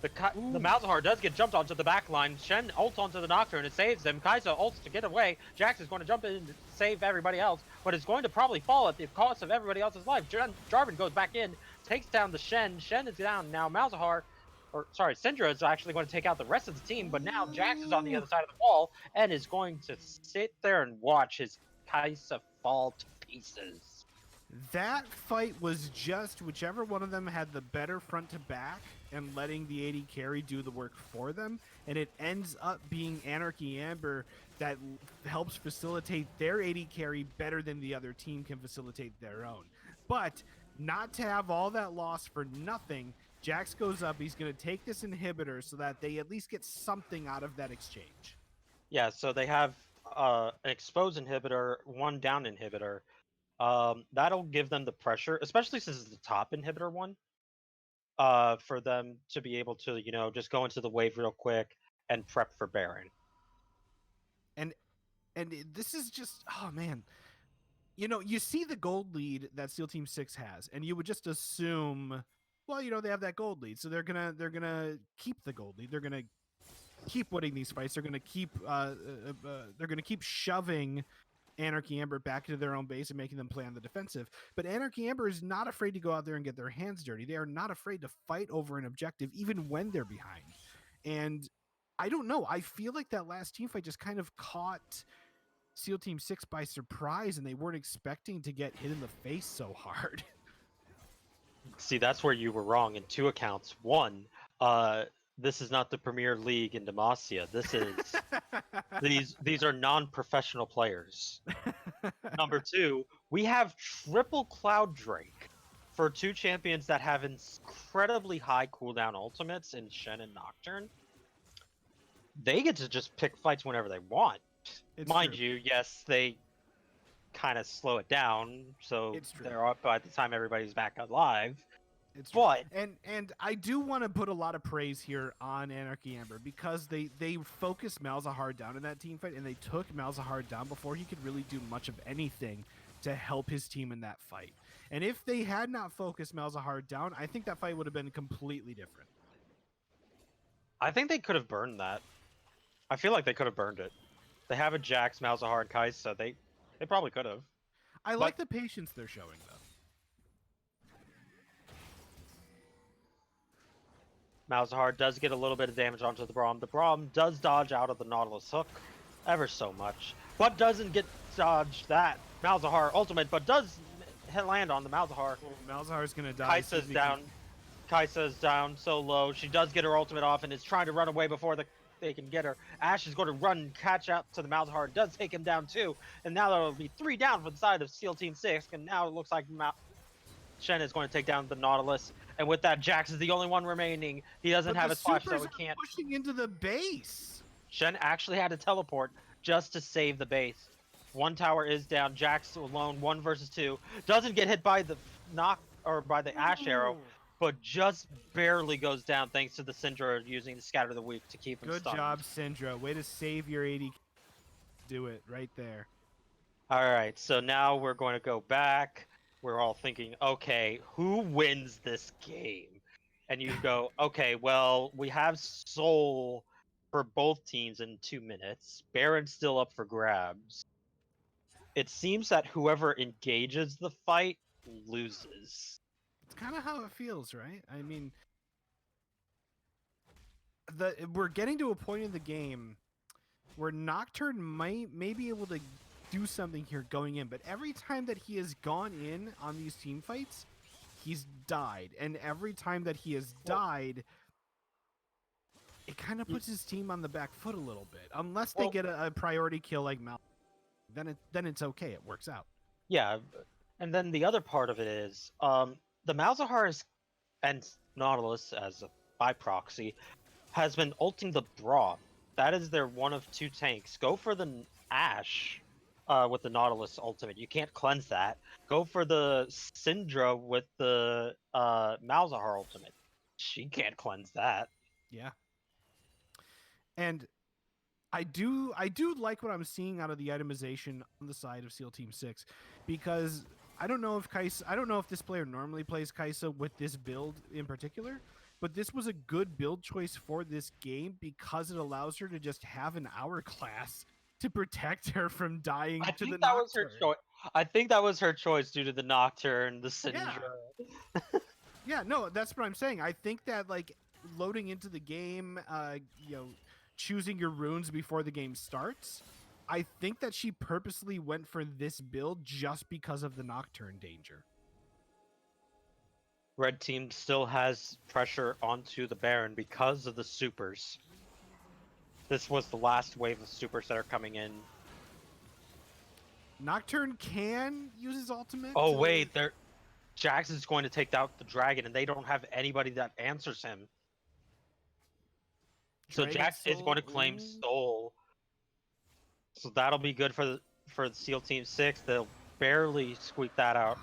The Malzahar does get jumped onto the back line. Shen ults onto the Nocturne. It saves them. Kai'Sa ults to get away. Jax is going to jump in and save everybody else, but it's going to probably fall at the cost of everybody else's life. Jarvan goes back in, takes down the Shen. Shen is down. Now Malzahar, or sorry, Syndra is actually going to take out the rest of the team, but now Jax is on the other side of the wall and is going to sit there and watch his Kai'Sa fall to pieces.
That fight was just whichever one of them had the better front to back and letting the AD carry do the work for them, and it ends up being Anarchy Amber that helps facilitate their AD carry better than the other team can facilitate their own. But not to have all that loss for nothing, Jax goes up, he's going to take this inhibitor so that they at least get something out of that exchange.
Yeah, so they have an expose inhibitor, one down inhibitor. That'll give them the pressure, especially since it's the top inhibitor one, for them to be able to, just go into the wave real quick and prep for Baron.
And this is just, oh man, you see the gold lead that SEAL Team 6 has, and you would just assume, well, they have that gold lead, so they're gonna keep the gold lead. They're gonna keep winning these fights. They're gonna keep shoving Anarchy Amber back into their own base and making them play on the defensive. But Anarchy Amber is not afraid to go out there and get their hands dirty. They are not afraid to fight over an objective, even when they're behind. And I don't know. I feel like that last team fight just kind of caught SEAL Team 6 by surprise, and they weren't expecting to get hit in the face so hard.
See, that's where you were wrong in 2 accounts. One, this is not the Premier League in Demacia. This is these are non-professional players. Number 2, we have triple Cloud Drake for 2 champions that have incredibly high cooldown ultimates in Shen and Nocturne. They get to just pick fights whenever they want. Mind you, yes, they kind of slow it down, so they're up by the time everybody's back alive.
It's true.
But
and I do want to put a lot of praise here on Anarchy Amber because they focused Malzahar down in that team fight, and they took Malzahar down before he could really do much of anything to help his team in that fight. And if they had not focused Malzahar down, I think that fight would have been completely different.
I think they could have burned that. I feel like they could have burned it. They have a Jax, Malzahar, and Kai'Sa. They probably could have.
I like the patience they're showing, though.
Malzahar does get a little bit of damage onto the Braum. The Braum does dodge out of the Nautilus hook ever so much, but doesn't get dodged that Malzahar ultimate, but does land on the Malzahar.
Well, Malzahar's going to die.
Kai'Sa's down. Kai'Sa's down so low. She does get her ultimate off and is trying to run away before they can get her. Ashe is going to run and catch up to the Malzahar. Does take him down too. And now there will be 3 down for the side of SEAL Team 6. And now it looks like Shen is going to take down the Nautilus. and with that, Jax is the only one remaining. He doesn't
But
have
the
his flash, so
supers
he
are
can't.
pushing into the base.
Shen actually had to teleport just to save the base. One tower is down. Jax alone, 1 versus 2. Doesn't get hit by the knock or by the Ash Arrow,
Ooh.
but just barely goes down thanks to the Syndra using the Scatter the Weak to keep him
Good
stunned.
job, Syndra. Way to save your 80. Do it right there.
All right, so now we're going to go back. We're all thinking, okay, who wins this game? And you go, okay, well, we have Soul for both teams in 2 minutes. Baron's still up for grabs. It seems that whoever engages the fight loses.
It's kind of how it feels, right? I mean, we're getting to a point in the game where Nocturne may be able to do something here going in, but every time that he has gone in on these team fights, he's died, and every time that he has died, it kind of puts his team on the back foot a little bit. Unless they get a priority kill like Mal, then it's okay. It works out.
Yeah, and then the other part of it is the Malzahar and Nautilus as a by proxy has been ulting the Braum. That is their one of 2 tanks. Go for the Ash with the Nautilus ultimate. You can't cleanse that. Go for the Syndra with the Malzahar ultimate. She can't cleanse that.
Yeah. And I do like what I'm seeing out of the itemization on the side of SEAL Team 6, because I don't know if this player normally plays Kai'Sa with this build in particular, but this was a good build choice for this game because it allows her to just have an hourglass to protect her from dying to the
That was her
Nocturne.
choice. I think that was her choice due to the Nocturne, the Syndra.
Yeah, no, that's what I'm saying. I think that like loading into the game, choosing your runes before the game starts, I think that she purposely went for this build just because of the Nocturne danger.
Red team still has pressure onto the Baron because of the supers. This was the last wave of supers that are coming in.
Nocturne can use his ultimate.
Oh wait, Jax is going to take out the dragon, and they don't have anybody that answers him. So Jax is going to claim Soul. So that'll be good for the SEAL Team 6. They'll barely squeak that out.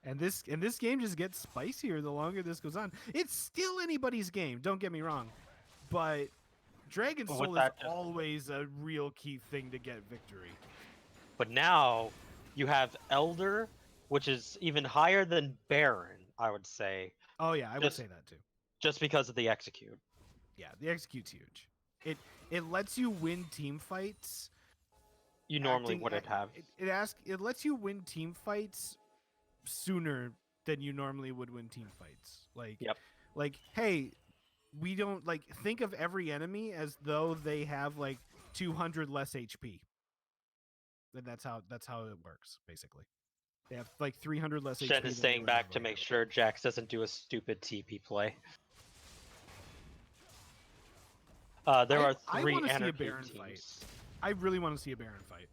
And this game just gets spicier the longer this goes on. It's still anybody's game, don't get me wrong. But Dragon Soul is always a real key thing to get victory.
But now you have Elder, which is even higher than Baron, I would say.
Oh yeah, I would say that too.
Just because of the execute.
Yeah, the execute's huge. It lets you win team fights.
You normally wouldn't have.
It lets you win team fights sooner than you normally would win team fights. Like, hey, we don't think of every enemy as though they have 200 less HP. And that's how it works, basically. They have 300 less HP.
Shen is staying back to make sure Jax doesn't do a stupid TP play. There are 3 Anarchy teams. Fight.
I really want to see a Baron fight.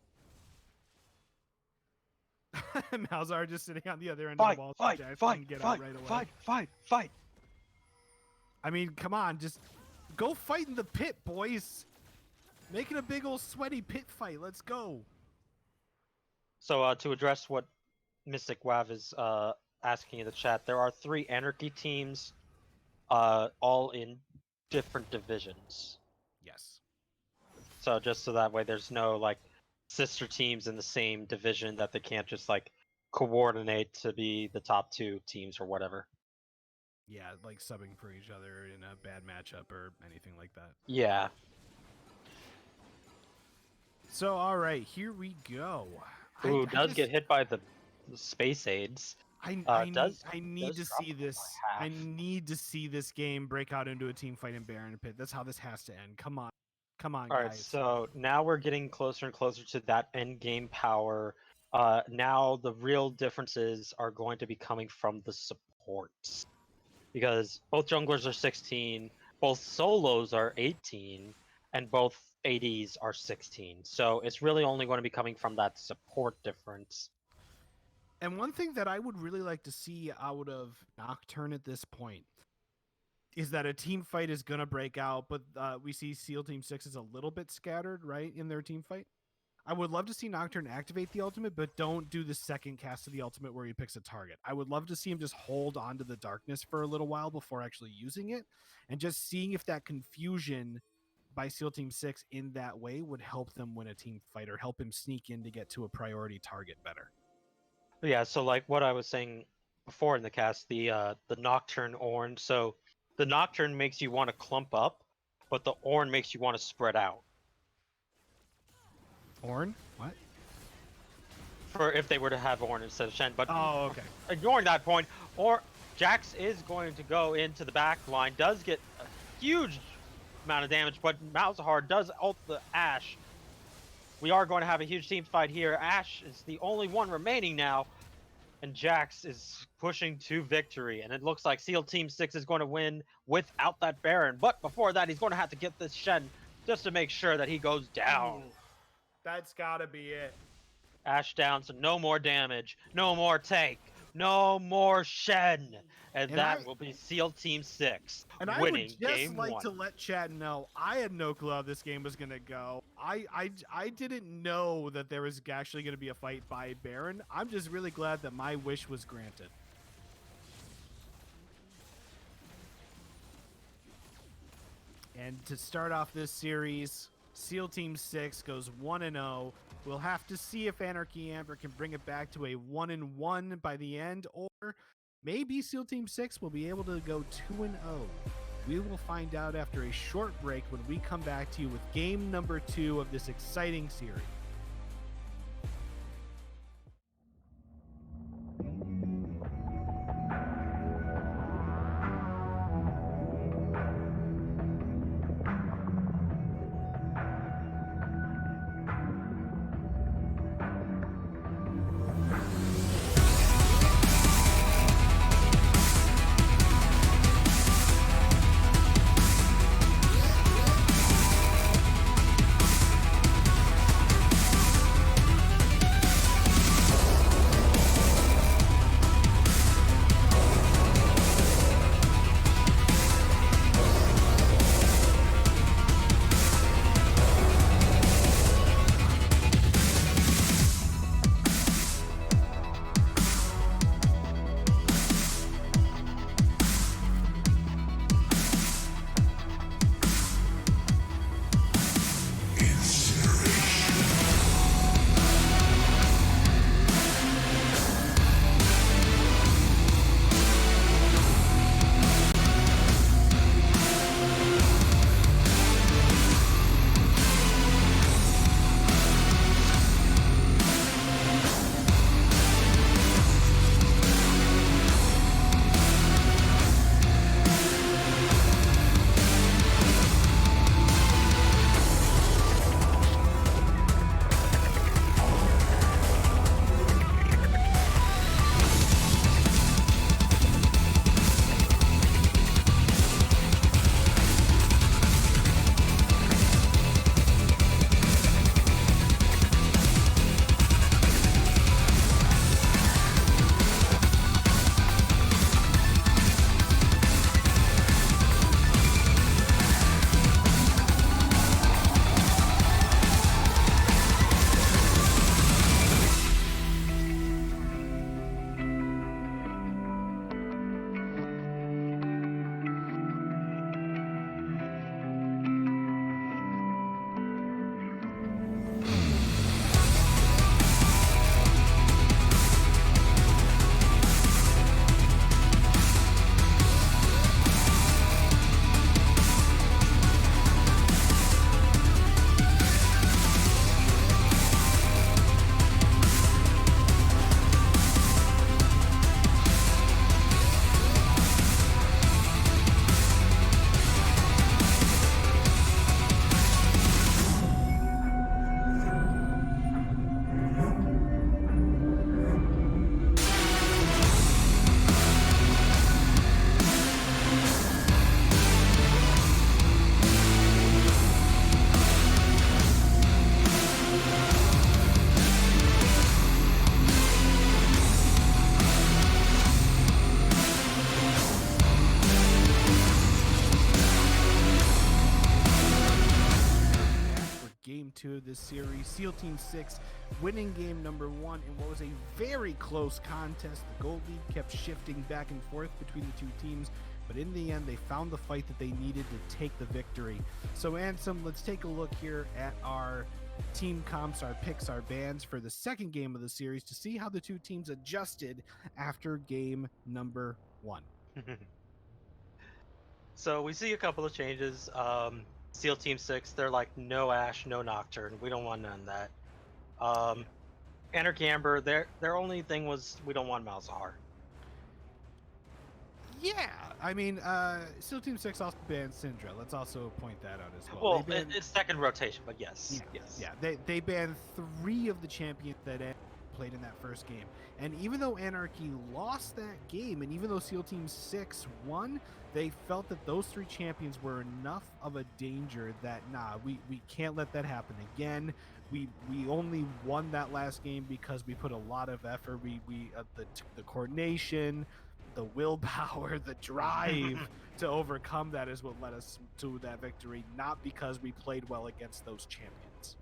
Malzahar just sitting on the other end of the wall.
Fight!
I mean, come on, just go fight in the pit, boys. Making a big old sweaty pit fight. Let's go.
So to address what Mystic Wav is asking in the chat, there are 3 Anarchy teams, all in different divisions.
Yes.
So just so that way there's no sister teams in the same division that they can't just coordinate to be the top 2 teams or whatever.
Yeah, subbing for each other in a bad matchup or anything like that.
Yeah.
So all right, here we go.
Who does get hit by the space aids?
I need to see this. I need to see this game break out into a team fight in Baron Pit. That's how this has to end. Come on, guys.
All right, so now we're getting closer and closer to that end game power. Now the real differences are going to be coming from the supports, because both junglers are 16, both solos are 18, and both ADs are 16. So it's really only going to be coming from that support difference.
And one thing that I would really like to see out of Nocturne at this point is that a team fight is going to break out, but we see SEAL Team 6 is a little bit scattered, right, in their team fight. I would love to see Nocturne activate the ultimate, but don't do the second cast of the ultimate where he picks a target. I would love to see him just hold on to the darkness for a little while before actually using it, and just seeing if that confusion by SEAL Team 6 in that way would help them win a team fight or help him sneak in to get to a priority target better.
Yeah, so like what I was saying before in the cast, the Nocturne Ornn. So the Nocturne makes you want to clump up, but the Ornn makes you want to spread out.
Ornn? What?
For if they were to have Ornn instead of Shen. But
okay.
Ignoring that point, or Jax is going to go into the back line, does get a huge amount of damage, but Malzahar does ult the Ashe. We are going to have a huge team fight here. Ashe is the only one remaining now, and Jax is pushing to victory. And it looks like SEAL Team 6 is going to win without that Baron. But before that, he's going to have to get this Shen just to make sure that he goes down.
Ooh, that's gotta be it.
Ashe down, so no more damage, no more take, no more Shen. And that will be SEAL Team 6
and I
winning
would just
game
like
1.
to let chat know I had no clue how this game was gonna go. I didn't know that there was actually gonna be a fight by Baron. I'm just really glad that my wish was granted. And to start off this series, SEAL Team 6 goes 1-0. We'll have to see if Anarchy Amber can bring it back to a 1-1 by the end, or maybe SEAL Team 6 will be able to go 2-0. We will find out after a short break when we come back to you with game number 2 of this exciting series. this series. SEAL Team 6 winning game number 1 in what was a very close contest. The gold lead kept shifting back and forth between the two teams, but in the end, they found the fight that they needed to take the victory. So, Ansem, let's take a look here at our team comps, our picks, our bans for the second game of the series to see how the two teams adjusted after game number 1.
So we see a couple of changes. SEAL Team 6, they're like, no Ash, no Nocturne. We don't want none of that. Anarchy Amber, their only thing was, we don't want Malzahar.
Yeah, I mean, SEAL Team 6 also banned Syndra. Let's also point that out as well.
Well,
They banned,
it's second rotation, but yes.
they banned 3 of the champions that played in that first game. And even though Anarchy lost that game, and even though SEAL Team 6 won, they felt that those 3 champions were enough of a danger that, we can't let that happen again. We only won that last game because we put a lot of effort. The coordination, the willpower, the drive to overcome that is what led us to that victory, not because we played well against those champions.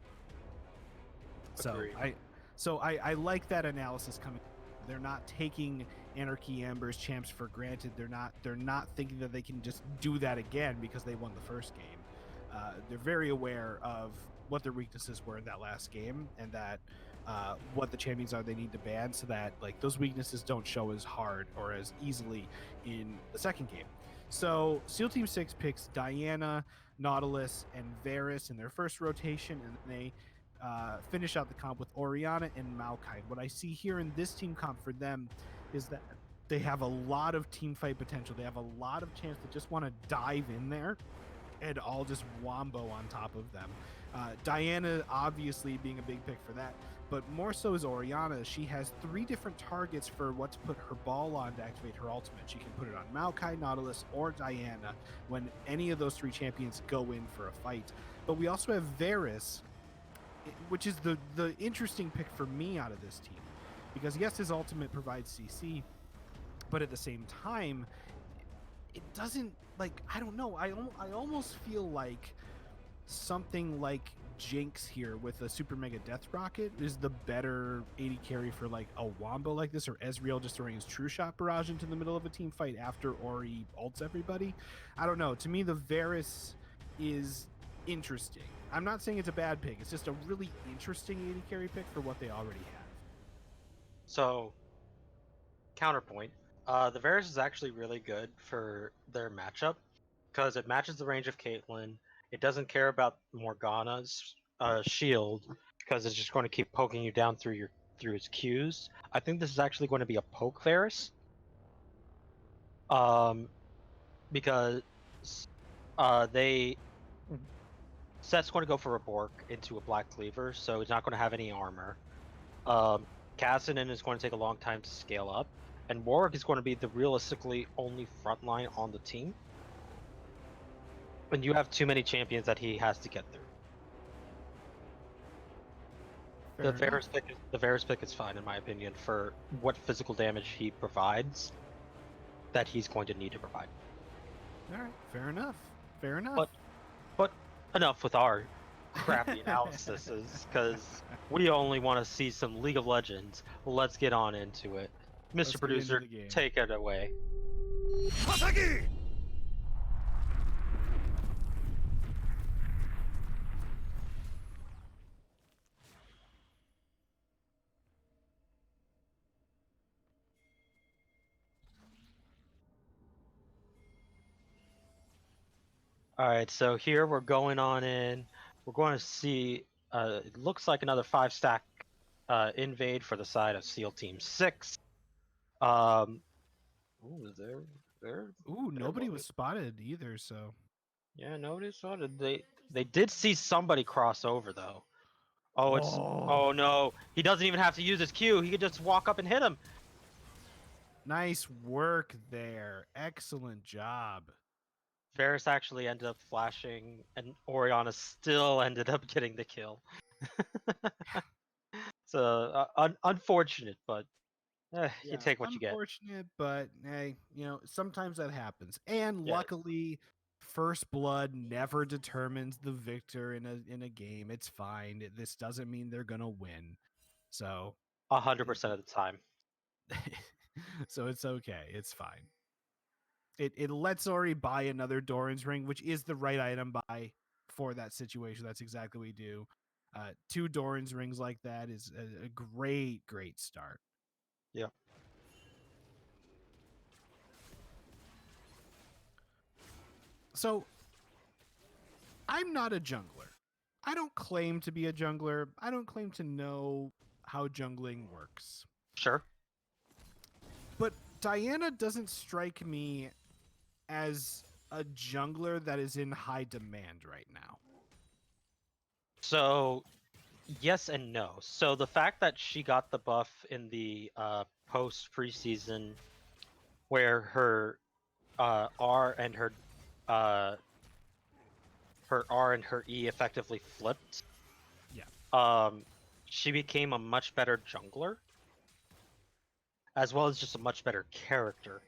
Agreed.
So I like that analysis coming. They're not taking Anarchy Amber's champs for granted. They're not thinking that they can just do that again because they won the first game. They're very aware of what their weaknesses were in that last game, and that what the champions are they need to ban, so that like those weaknesses don't show as hard or as easily in the second game. So SEAL Team 6 picks Diana, Nautilus, and Varus in their first rotation, and they finish out the comp with Orianna and Maokai. What I see here in this team comp for them is that they have a lot of team fight potential. They have a lot of chance to just want to dive in there and all just wombo on top of them. Diana obviously being a big pick for that, but more so is Orianna. She has 3 different targets for what to put her ball on to activate her ultimate. She can put it on Maokai, Nautilus, or Diana when any of those 3 champions go in for a fight. But we also have Varus, which is the interesting pick for me out of this team, because yes, his ultimate provides CC, but at the same time, it doesn't, like, I don't know, I almost feel like something like Jinx here with a super mega death rocket is the better AD carry for like a wombo like this, or Ezreal just throwing his true shot barrage into the middle of a team fight after Ori ults everybody. I don't know, to me the Varus is interesting. I'm not saying it's a bad pick, it's just a really interesting AD carry pick for what they already have.
So, counterpoint, the Varus is actually really good for their matchup because it matches the range of Caitlyn. It doesn't care about Morgana's shield because it's just going to keep poking you down through its Qs. I think this is actually going to be a poke Varus, because Seth's going to go for a Bork into a Black Cleaver, so he's not going to have any armor. Cassidy is going to take a long time to scale up, and Warwick is going to be the realistically only frontline on the team. And you have too many champions that he has to get through. The Varus pick is fine in my opinion for what physical damage he provides that he's going to need to provide.
All right, fair enough.
But enough with our crappy analysis, because we only want to see some League of Legends. Let's get on into it. Mr. Producer, take it away. All right, so here we're going on in. We're going to see, it looks like another 5-stack invade for the side of SEAL Team 6.
Nobody was spotted either, so.
Yeah, nobody spotted. They did see somebody cross over though. Oh no, he doesn't even have to use his Q. He could just walk up and hit him.
Nice work there. Excellent job.
Varus actually ended up flashing, and Orianna still ended up getting the kill. So unfortunate, but you take what you get.
Unfortunate, but hey, sometimes that happens. And luckily first blood never determines the victor in a game. It's fine. This doesn't mean they're gonna win. So
100% of the time.
so it's okay. It's fine. It lets Ori buy another Doran's ring, which is the right item buy for that situation. That's exactly what we do. 2 Doran's rings like that is a great start.
Yeah.
So I'm not a jungler. I don't claim to be a jungler. I don't claim to know how jungling works.
Sure.
But Diana doesn't strike me as a jungler that is in high demand right now.
So, yes and no. So the fact that she got the buff in the post preseason, where her R and her R and her E effectively flipped.
Yeah.
She became a much better jungler, as well as just a much better character.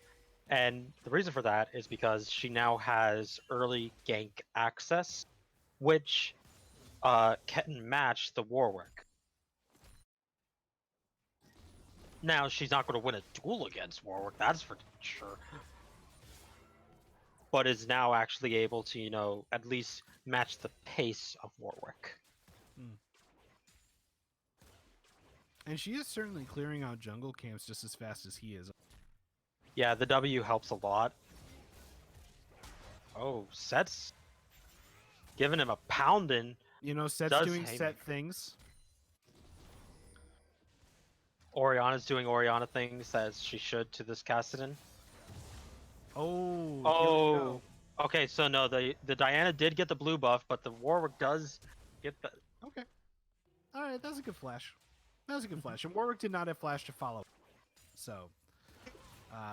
And the reason for that is because she now has early gank access, which can match the Warwick. Now, she's not going to win a duel against Warwick, that's for sure. But is now actually able to, you know, at least match the pace of Warwick.
And she is certainly clearing out jungle camps just as fast as he is.
Yeah, the W helps a lot. Oh, Set's giving him a pounding.
You know, Set's
Does
doing
Haymaker.
Set things.
Oriana's doing Oriana things as she should to this Kassadin.
Oh. Here we
Oh.
go.
Okay, so no, the Diana did get the blue buff, but the Warwick does get the...
Okay. All right, that's a good flash. That was a good flash. And Warwick did not have flash to follow. So,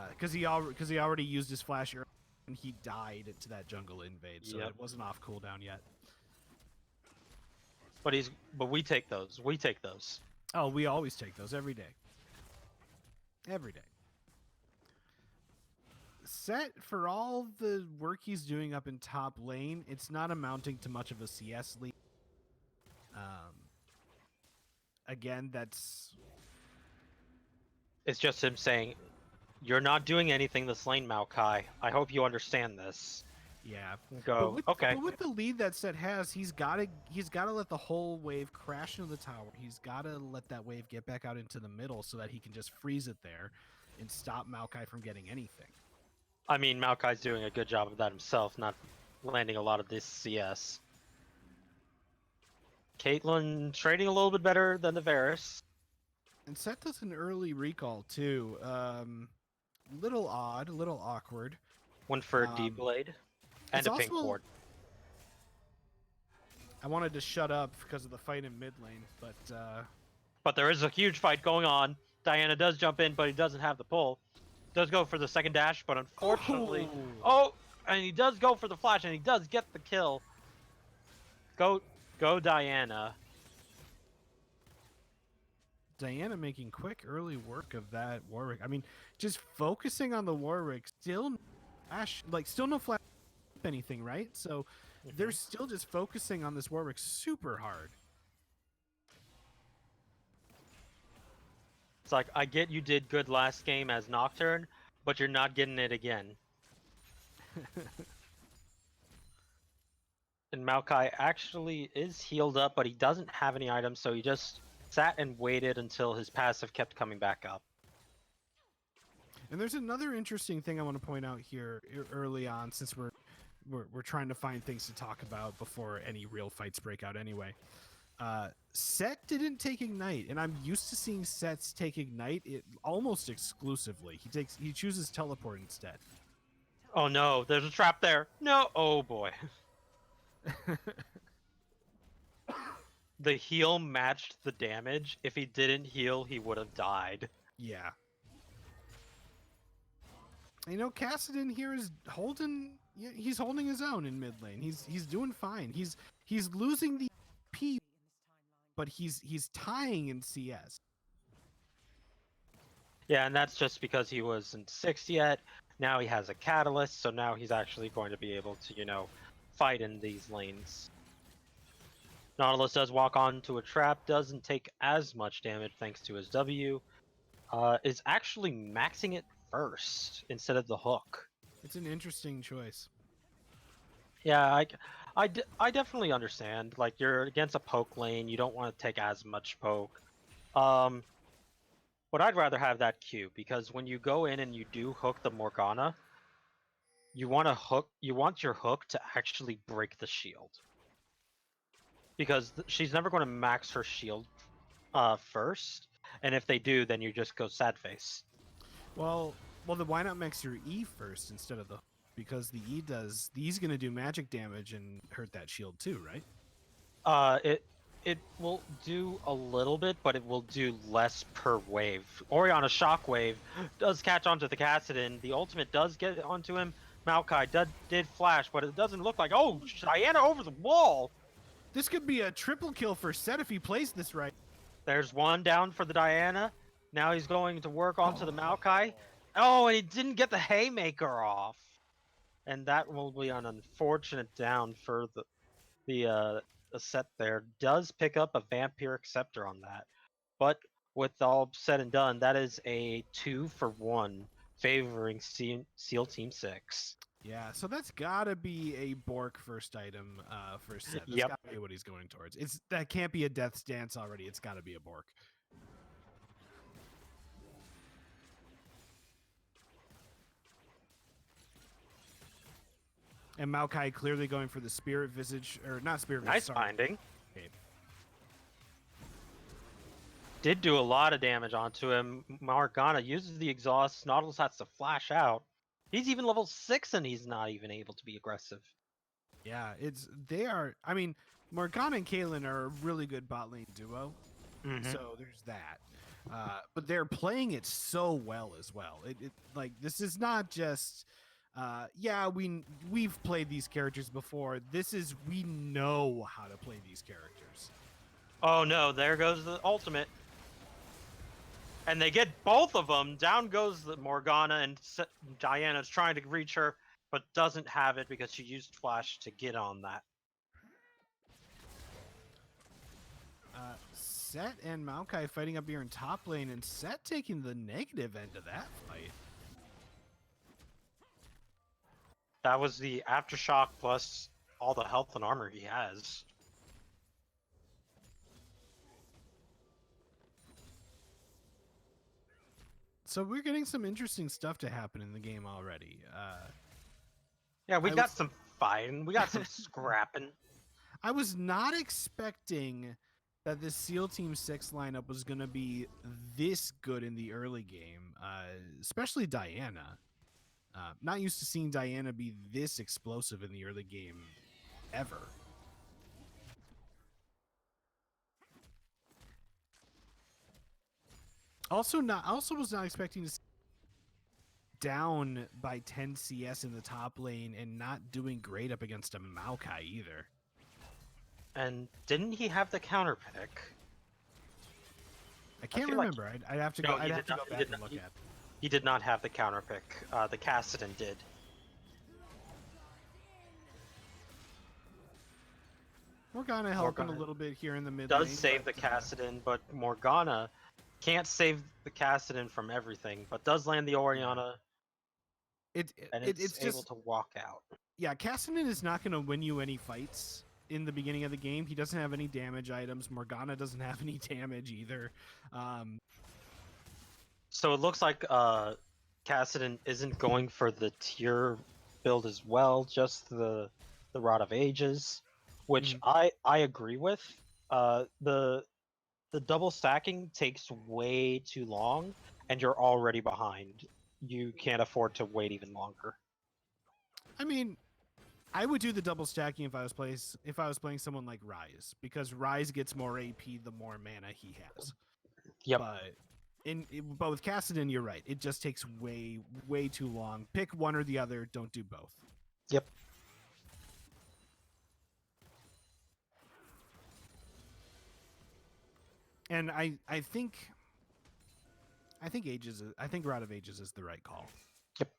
because he already used his flash earlier and he died to that jungle invade, so
Yep.
it wasn't off cooldown yet.
But we take those. We take those.
Oh, we always take those every day. Every day. Set, for all the work he's doing up in top lane, it's not amounting to much of a CS lead. Again, that's...
It's just him saying, "You're not doing anything this lane, Maokai. I hope you understand this."
Yeah.
Go. Okay.
But with the lead that Set has, he's gotta let the whole wave crash into the tower. He's gotta let that wave get back out into the middle so that he can just freeze it there and stop Maokai from getting anything.
I mean, Maokai's doing a good job of that himself, not landing a lot of this CS. Caitlyn trading a little bit better than the Varus.
And Set does an early recall too. Little odd, little awkward.
One for a D-Blade. And
it's
a pink
also-
ward.
I wanted to shut up because of the fight in mid lane, but
But there is a huge fight going on. Diana does jump in, but he doesn't have the pull. Does go for the second dash, but unfortunately... Oh! And he does go for the flash, and he does get the kill. Go Diana.
Diana making quick early work of that Warwick. I mean, just focusing on the Warwick, still no flash anything, right? So they're still just focusing on this Warwick super hard.
It's like, I get you did good last game as Nocturne, but you're not getting it again. And Maokai actually is healed up, but he doesn't have any items, so he just sat and waited until his passive kept coming back up.
And there's another interesting thing I want to point out here early on, since we're trying to find things to talk about before any real fights break out anyway. Set didn't take Ignite, and I'm used to seeing Sets take Ignite almost exclusively. He chooses Teleport instead.
Oh no, there's a trap there. No, oh boy. The heal matched the damage. If he didn't heal, he would have died.
Yeah. You know, Kassadin here is holding his own in mid lane. He's doing fine. He's losing the P, but he's tying in CS.
Yeah, and that's just because he wasn't 6 yet, Now he has a catalyst, so now he's actually going to be able to, fight in these lanes. Nautilus does walk onto a trap, doesn't take as much damage thanks to his W. Is actually maxing it first instead of the hook.
It's an interesting choice.
Yeah, I definitely understand. Like, you're against a poke lane, you don't want to take as much poke. But I'd rather have that Q, because when you go in and you do hook the Morgana, you want your hook to actually break the shield. Because she's never going to max her shield first, and if they do, then you just go sad face.
Well, then why not max your E first instead of the, because the E's going to do magic damage and hurt that shield too, right?
It will do a little bit, but it will do less per wave. Orianna Shockwave does catch onto the Kassadin. The ultimate does get onto him. Maokai did flash, but it doesn't look like. Oh, Diana over the wall.
This could be a triple kill for Set if he plays this right.
There's one down for the Diana. Now he's going to work onto the Maokai. Oh, and he didn't get the Haymaker off. And that will be an unfortunate down for the Set there. Does pick up a Vampiric Scepter on that. But with all said and done, that is a 2-for-1 favoring SEAL Team 6.
Yeah, so that's gotta be a Bork first item for Set. That's
Yep.
gotta be what he's going towards. That can't be a Death's Dance already. It's gotta be a Bork. And Maokai clearly going for the Spirit Visage, or not Spirit Visage.
Nice
sorry.
binding.
Okay.
Did do a lot of damage onto him. Morgana uses the exhaust. Nautilus has to flash out. He's even level 6 and he's not even able to be aggressive.
Yeah, I mean, Morgana and Caitlyn are a really good bot lane duo. So there's that. But they're playing it so well as well. Like, this is not just yeah, we've played these characters before. We know how to play these characters.
Oh no, there goes the ultimate. And they get both of them. Down goes the Morgana, and Diana's trying to reach her, but doesn't have it because she used Flash to get on that.
Set and Maokai fighting up here in top lane, and Set taking the negative end of that fight.
That was the Aftershock plus all the health and armor he has.
So we're getting some interesting stuff to happen in the game already.
Yeah, we got some fighting. We got some scrapping.
I was not expecting that this SEAL Team 6 lineup was going to be this good in the early game, especially Diana. Not used to seeing Diana be this explosive in the early game ever. Also was not expecting to see down by 10 CS in the top lane and not doing great up against a Maokai either.
And didn't he have the counter pick?
I can't remember. I'd have to go. I'd have to go back and look at.
He did not have the counter pick. The Kassadin did.
Morgana helping a little bit here in the mid lane.
Does save the Kassadin, but Morgana can't save the Kassadin from everything, but does land the Orianna. It's just able to walk out.
Yeah, Kassadin is not going to win you any fights in the beginning of the game. He doesn't have any damage items. Morgana doesn't have any damage either.
So it looks like Kassadin isn't going for the tier build as well, just the Rod of Ages, which I agree with. The double stacking takes way too long, and you're already behind. You can't afford to wait even longer.
I mean, I would do the double stacking if I was playing someone like Ryze, because Ryze gets more AP the more mana he has.
Yep.
But with Kassadin, you're right. It just takes way too long. Pick one or the other. Don't do both.
Yep.
And I think Rod of Ages is the right call.
Yep.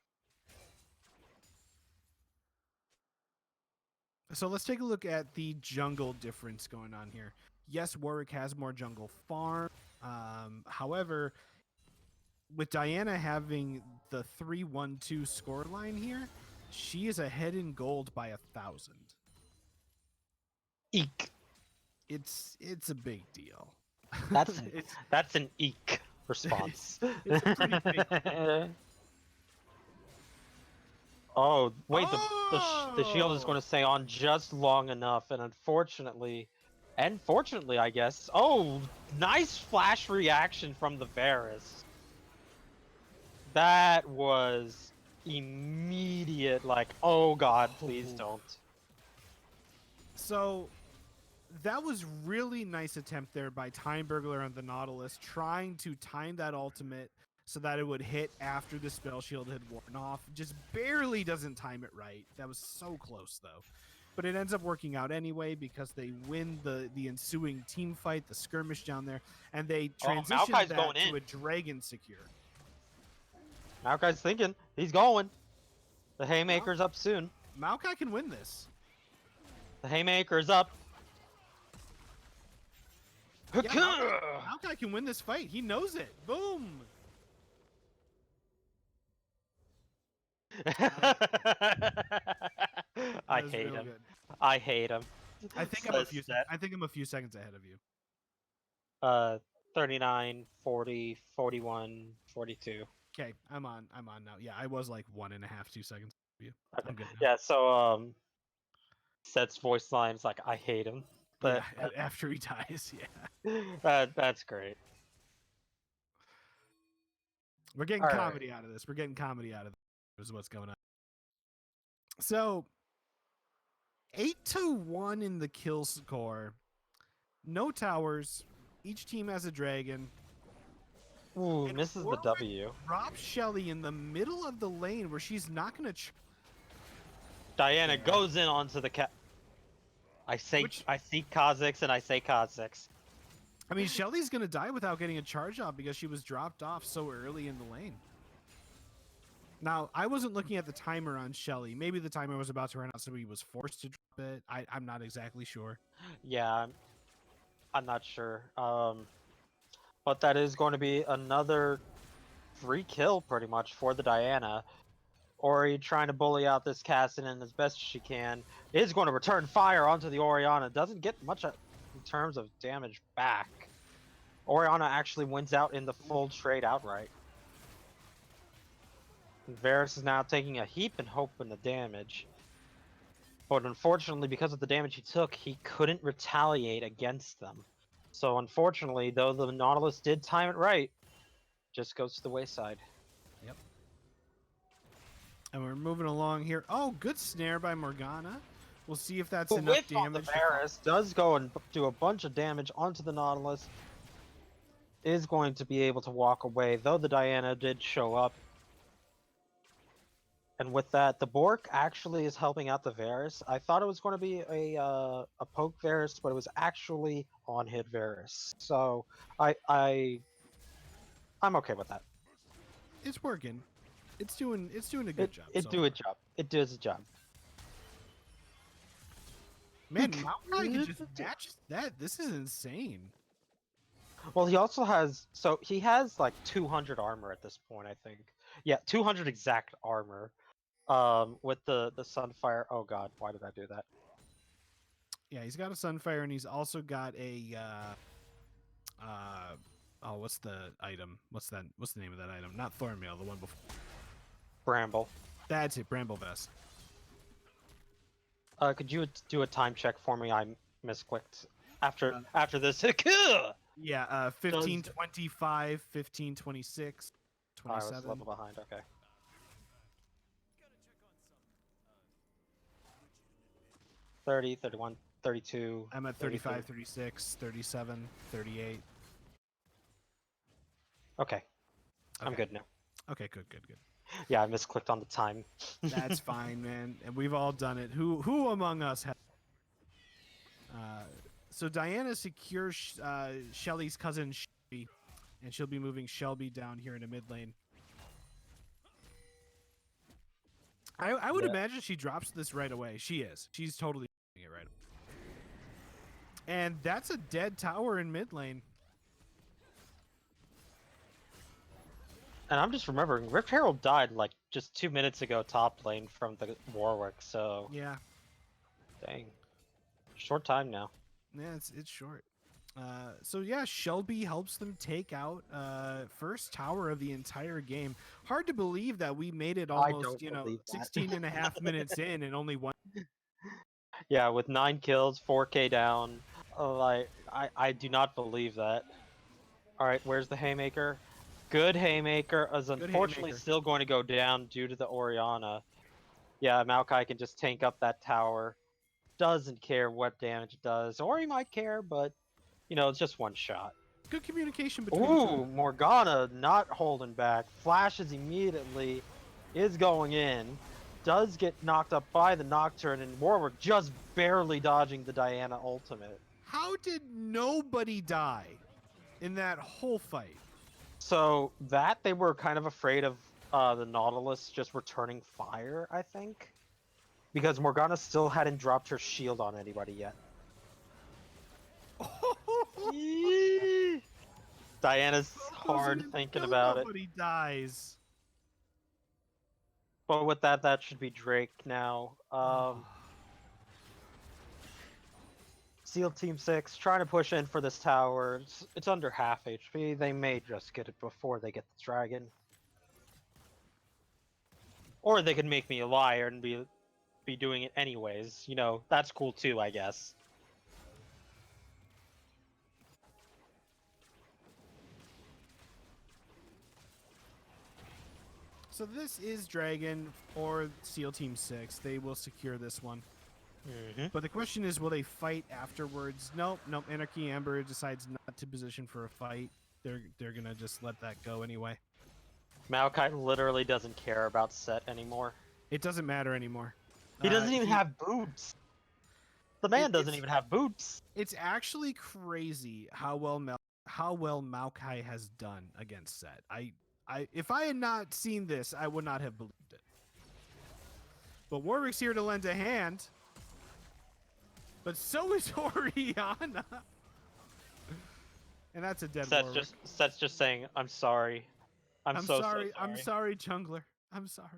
So let's take a look at the jungle difference going on here. Yes, Warwick has more jungle farm. However, with Diana having the 3-1-2 scoreline here, she is ahead in gold by 1,000.
Eek.
It's a big deal.
That's
it's
that's an eek response.
it's a pretty big.
Oh wait, the shield is going to stay on just long enough, and unfortunately, and fortunately, I guess. Oh, nice flash reaction from the Varus. That was immediate. Like, oh god, please don't.
So that was really nice attempt there by Time Burglar on the Nautilus, trying to time that ultimate so that it would hit after the spell shield had worn off. Just barely doesn't time it right. That was so close though. But it ends up working out anyway because they win the ensuing team fight, the skirmish down there, and they transition
Maokai's
that
going
to
in.
a dragon secure.
Maokai's thinking. He's going. The Haymaker's up soon.
Maokai can win this.
The Haymaker's up.
Yeah, Maokai can win this fight. He knows it. Boom.
I
That was
hate
real
him.
good.
I hate him.
I think I'm a few seconds ahead of you.
39, 40, 41, 42.
Okay, I'm on now. Yeah, I was like 1.5, 2 seconds. You.
Okay.
I'm good now.
Yeah, so Seth's voice line is like, I hate him. But
Yeah, after he dies, yeah.
that's great.
We're getting
All right.
comedy out of this. We're getting comedy out of this. Is what's going on. So 8-1 in the kill score. No towers. Each team has a dragon.
Ooh,
And
misses the
Warwick
W.
Drops Shelly in the middle of the lane where she's not going to...
Diana goes in onto the cat. I see Kha'Zix and I say Kha'Zix.
I mean, Shelly's going to die without getting a charge off because she was dropped off so early in the lane. Now, I wasn't looking at the timer on Shelly. Maybe the timer was about to run out, so he was forced to drop it. I'm not exactly sure.
Yeah, I'm not sure. But that is going to be another free kill, pretty much, for the Diana. Ori trying to bully out this Cassidy as best as she can. Is going to return fire onto the Orianna. Doesn't get much in terms of damage back. Orianna actually wins out in the full trade outright. Varus is now taking a heap and hope in the damage. But unfortunately, because of the damage he took, he couldn't retaliate against them. So unfortunately, though the Nautilus did time it right, just goes to the wayside.
Yep. And we're moving along here. Oh, good snare by Morgana. We'll see if that's enough damage.
The Varus does go and do a bunch of damage onto the Nautilus. Is going to be able to walk away, though the Diana did show up. And with that, the Bork actually is helping out the Varus. I thought it was going to be a poke Varus, but it was actually on hit Varus. So I'm okay with that.
It's working. It's doing a good job.
It does a job.
Man, Maokai can just match that. This is insane.
Well, he also has he has like 200 armor at this point, I think. Yeah, 200 exact armor. With the Sunfire. Oh god, why did I do that?
Yeah, he's got a Sunfire, and he's also got a oh, what's the item? What's the name of that item? Not Thornmail, the one before.
Bramble.
That's it, Bramble Vest.
Could you do a time check for me? I misclicked after this.
Yeah, 1525, 1526, 27.
I was a level behind. Okay. 30, 31, 32.
I'm at 35, 36, 37, 38.
Okay. I'm good now.
Okay, good.
Yeah, I misclicked on the time.
That's fine, man. And we've all done it. Who among us has? So Diana secures Shelly's cousin Shelby, and she'll be moving Shelby down here in the mid lane. I would imagine she drops this right away. She is. She's totally Get right. And that's a dead tower in mid lane.
And I'm just remembering, Rift Herald died like just 2 minutes ago top lane from the Warwick, so
Yeah.
dang. Short time now.
Yeah, it's short. So yeah, Shelby helps them take out first tower of the entire game. Hard to believe that we made it almost,
don't believe that.
16 and a half minutes in and only one.
Yeah, with 9 kills, 4k down. Like, I do not believe that. Alright, where's the Haymaker? Good Haymaker is unfortunately
Haymaker.
still going to go down due to the Orianna. Yeah, Maokai can just tank up that tower. Doesn't care what damage it does. Or he might care, but, it's just one shot.
Good communication between the two.
Ooh, Morgana not holding back. Flashes immediately. Is going in. Does get knocked up by the Nocturne, and Warwick just barely dodging the Diana ultimate.
How did nobody die in that whole fight?
So that they were kind of afraid of the Nautilus just returning fire, I think. Because Morgana still hadn't dropped her shield on anybody yet. Diana's hard thinking about it.
Nobody dies.
But with that should be Drake now. SEAL Team 6 trying to push in for this tower. It's under half HP. They may just get it before they get the dragon. Or they could make me a liar and be doing it anyways. That's cool too, I guess.
So this is Dragon or SEAL Team 6. They will secure this one. But the question is, will they fight afterwards? Nope. Anarchy Amber decides not to position for a fight. They're gonna just let that go anyway.
Maokai literally doesn't care about Set anymore.
It doesn't matter anymore.
He doesn't even have boots. The man doesn't even have boots.
It's actually crazy how well Maokai has done against Set. If I had not seen this, I would not have believed it. But Warwick's here to lend a hand. But so is Orianna. And that's a dead Warwick.
Set's just saying, I'm sorry. I'm so sorry.
I'm sorry, Jungler. I'm sorry.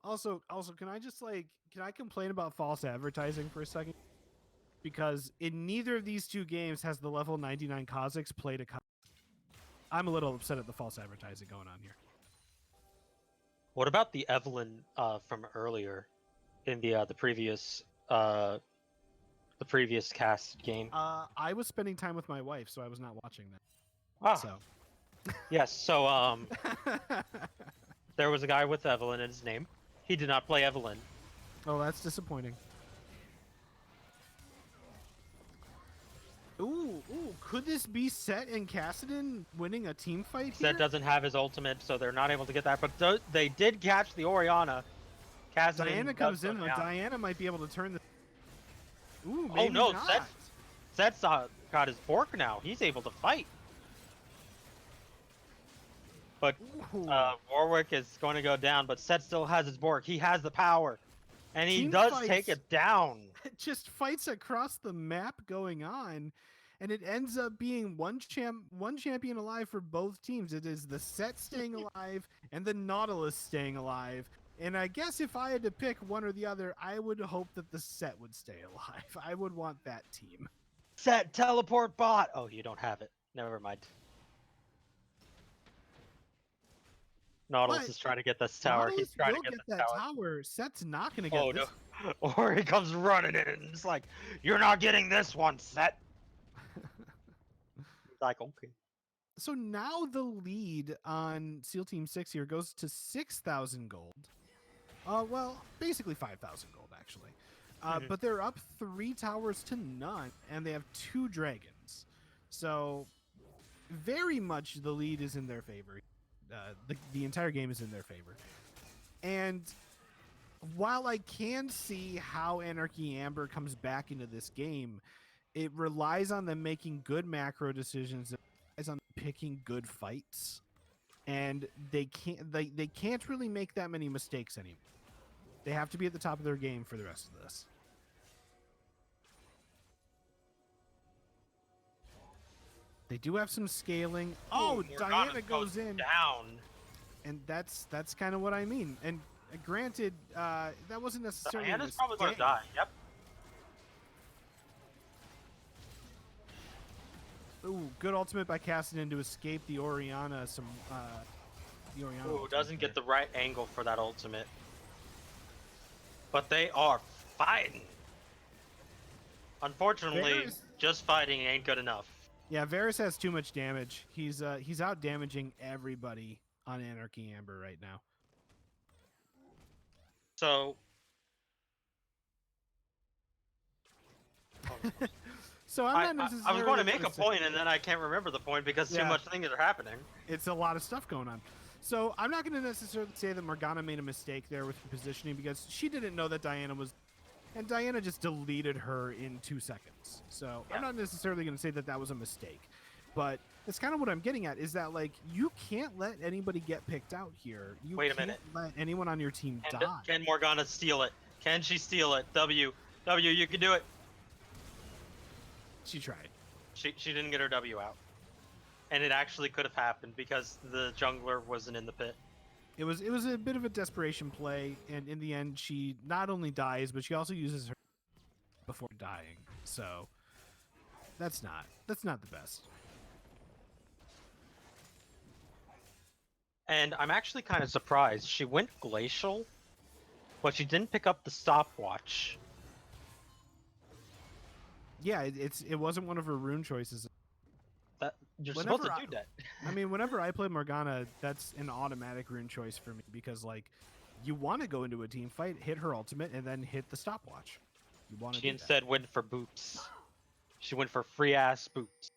Also, can I complain about false advertising for a second? Because in neither of these two games has the level 99 Kha'Zix played a. I'm a little upset at the false advertising going on here.
What about the Evelyn from earlier in the previous cast game?
I was spending time with my wife, so I was not watching that.
Ah.
So.
Yes. So there was a guy with Evelyn in his name. He did not play Evelyn.
Oh, that's disappointing. Ooh, could this be Set and Kassadin winning a team fight here?
Set doesn't have his ultimate, so they're not able to get that. But they did catch the Orianna. Kassadin
Diana comes in. Diana might be able to turn the. Ooh, maybe
oh no,
not.
Set's got his Bork now. He's able to fight. But Warwick is going to go down, but Set still has his Bork. He has the power. And he does take it down.
It just fights across the map going on. And it ends up being one champion alive for both teams. It is the Set staying alive and the Nautilus staying alive. And I guess if I had to pick one or the other, I would hope that the Set would stay alive. I would want that team.
Set, teleport bot. Oh, you don't have it. Never mind. Nautilus is trying to get this tower.
Nautilus
He's trying to
will
get
that tower. Set's not going to get this.
No. Or he comes running in and it's like, you're not getting this one, Set. Like, okay.
So now the lead on SEAL Team 6 here goes to 6,000 gold. Well, basically 5,000 gold, actually. But they're up 3 towers to none, and they have 2 dragons. So very much the lead is in their favor. The entire game is in their favor. And while I can see how Anarchy Amber comes back into this game, it relies on them making good macro decisions. It relies on picking good fights, and they can't really make that many mistakes anymore. They have to be at the top of their game for the rest of this. They do have some scaling. Oh, Diana goes in
down,
and that's kind of what I mean. And granted, that wasn't necessarily.
Diana's probably going to die. Yep.
Ooh, good ultimate by Cassidy to escape the Orianna.
Ooh, doesn't get the right angle for that ultimate. But they are fighting. Unfortunately, just fighting ain't good enough.
Yeah, Varus has too much damage. He's out damaging everybody on Anarchy Amber right now.
So.
So I'm not necessarily.
I was going to make a point, and then I can't remember the point because too much things are happening.
It's a lot of stuff going on. So I'm not going to necessarily say that Morgana made a mistake there with positioning because she didn't know that Diana was, and Diana just deleted her in 2 seconds. So I'm not necessarily going to say that that was a mistake, but it's kind of what I'm getting at is that like you can't let anybody get picked out here. You
Wait a
can't
minute.
let anyone on your team die.
Can Morgana steal it? Can she steal it? W, you can do it.
She tried.
She didn't get her W out. And it actually could have happened because the jungler wasn't in the pit.
It was a bit of a desperation play, and in the end, she not only dies, but she also uses her before dying. So that's not the best.
And I'm actually kind of surprised. She went glacial, but she didn't pick up the stopwatch.
Yeah, it wasn't one of her rune choices.
You're supposed to do that.
I mean, whenever I play Morgana, that's an automatic rune choice for me because, like, you want to go into a team fight, hit her ultimate, and then hit the stopwatch. You want to. She
instead went for boots. She went for free ass boots.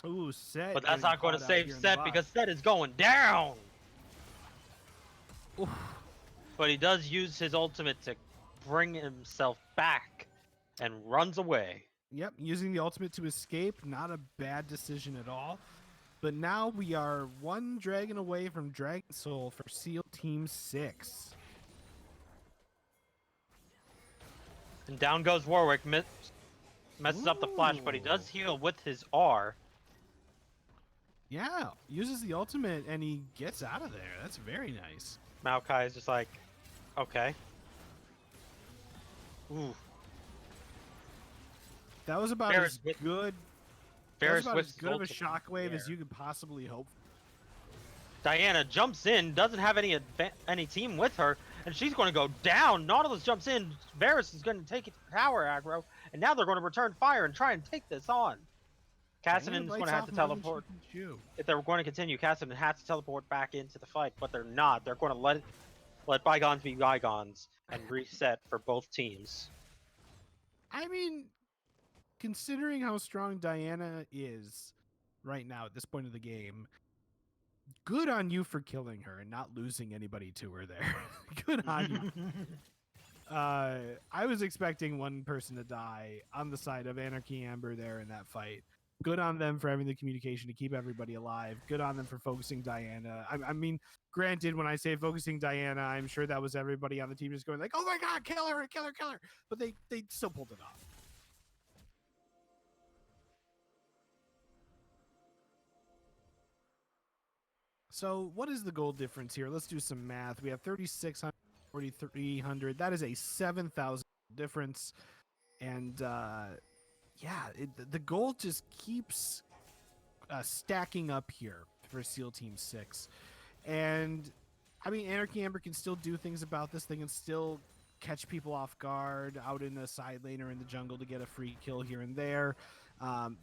Ooh, Set.
But that's not going to save Set because Set is going down.
Oof.
But he does use his ultimate to bring himself back and runs away.
Yep, using the ultimate to escape, not a bad decision at all. But now we are one dragon away from Dragon Soul for SEAL Team 6.
And down goes Warwick, messes up the flash, but he does heal with his R.
Yeah, uses the ultimate and he gets out of there. That's very nice.
Maokai is just like, okay. Ooh.
That was about as good.
Varus
about as good of a
ultimate
shockwave as you could possibly hope.
Diana jumps in, doesn't have any team with her, and she's going to go down. Nautilus jumps in. Varus is going to take it to tower aggro, and now they're going to return fire and try and take this on. Cassidon's going to have to teleport. If they're going to continue, Cassidon has to teleport back into the fight, but they're not. They're going to let bygones be bygones and reset for both teams.
I mean, considering how strong Diana is right now at this point of the game, good on you for killing her and not losing anybody to her there. Good on you. I was expecting one person to die on the side of Anarchy Amber there in that fight. Good on them for having the communication to keep everybody alive. Good on them for focusing Diana. I mean, granted, when I say focusing Diana, I'm sure that was everybody on the team just going like, oh my god, kill her, kill her, kill her. But they still pulled it off. So what is the goal difference here? Let's do some math. We have 3,600, 4,300. That is a 7,000 difference. And yeah, the goal just keeps stacking up here for SEAL Team 6. And I mean, Anarchy Amber can still do things about this. They can still catch people off guard out in a side lane or in the jungle to get a free kill here and there.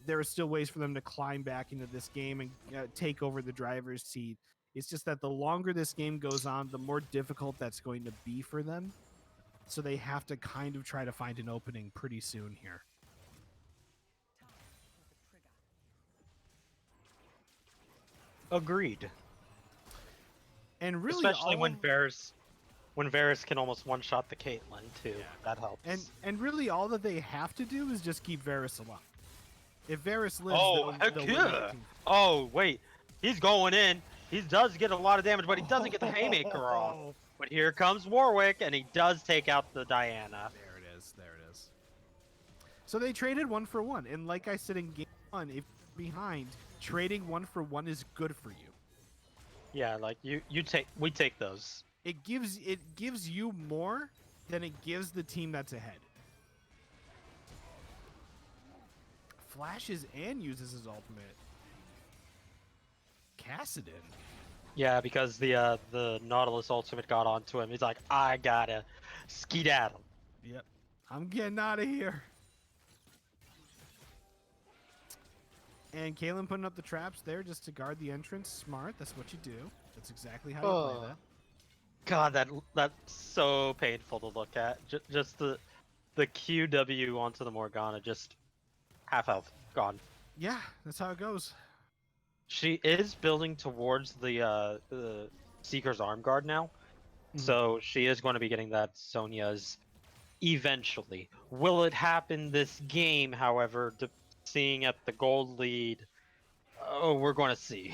There are still ways for them to climb back into this game and take over the driver's seat. It's just that the longer this game goes on, the more difficult that's going to be for them. So they have to kind of try to find an opening pretty soon here.
Agreed.
And really,
especially when Varus can almost one-shot the Caitlyn too. Yeah. That helps.
And really, all that they have to do is just keep Varus alive. If Varus lives,
oh heck yeah! Oh wait, he's going in. He does get a lot of damage, but he doesn't get the haymaker off.
Oh,
But here comes Warwick, and he does take out the Diana.
There it is. There it is. So they traded 1 for 1, and like I said in game 1, if you're behind, trading 1 for 1 is good for you.
Yeah, like we take those.
It gives you more than it gives the team that's ahead. Flashes and uses his ultimate. Kassadin.
Yeah, because the Nautilus ultimate got onto him. He's like, I gotta skedaddle.
Yep. I'm getting out of here. And Kalen putting up the traps there just to guard the entrance. Smart. That's what you do. That's exactly how you play that.
God, that's so painful to look at. Just the QW onto the Morgana, just half health, gone.
Yeah, that's how it goes.
She is building towards the Seeker's arm guard now, so she is going to be getting that Sonya's eventually. Will it happen this game? However, seeing at the gold lead, oh, we're going to see.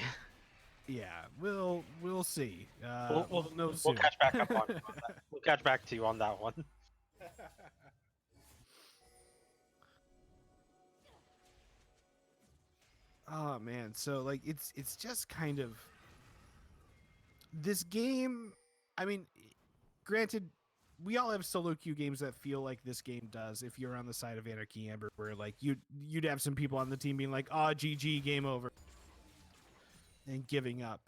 Yeah, we'll see.
We'll
know soon.
catch back up on that. We'll catch back to you on that one.
Oh man, so like it's just kind of this game. I mean, granted, we all have solo queue games that feel like this game does. If you're on the side of Anarchy Amber, where like you'd have some people on the team being like, "Ah, GG, game over," and giving up.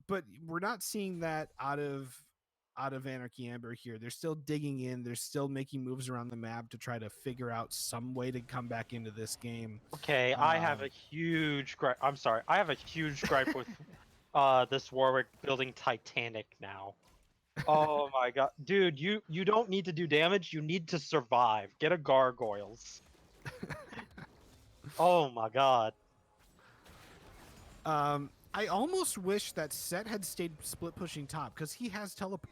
But we're not seeing that out of Anarchy Amber here. They're still digging in. They're still making moves around the map to try to figure out some way to come back into this game.
Okay, I have a huge gripe. I'm sorry, I have a huge gripe with this Warwick building Titanic now. Oh my god, dude, you don't need to do damage. You need to survive. Get a gargoyles. Oh my god.
I almost wish that Set had stayed split pushing top because he has teleport.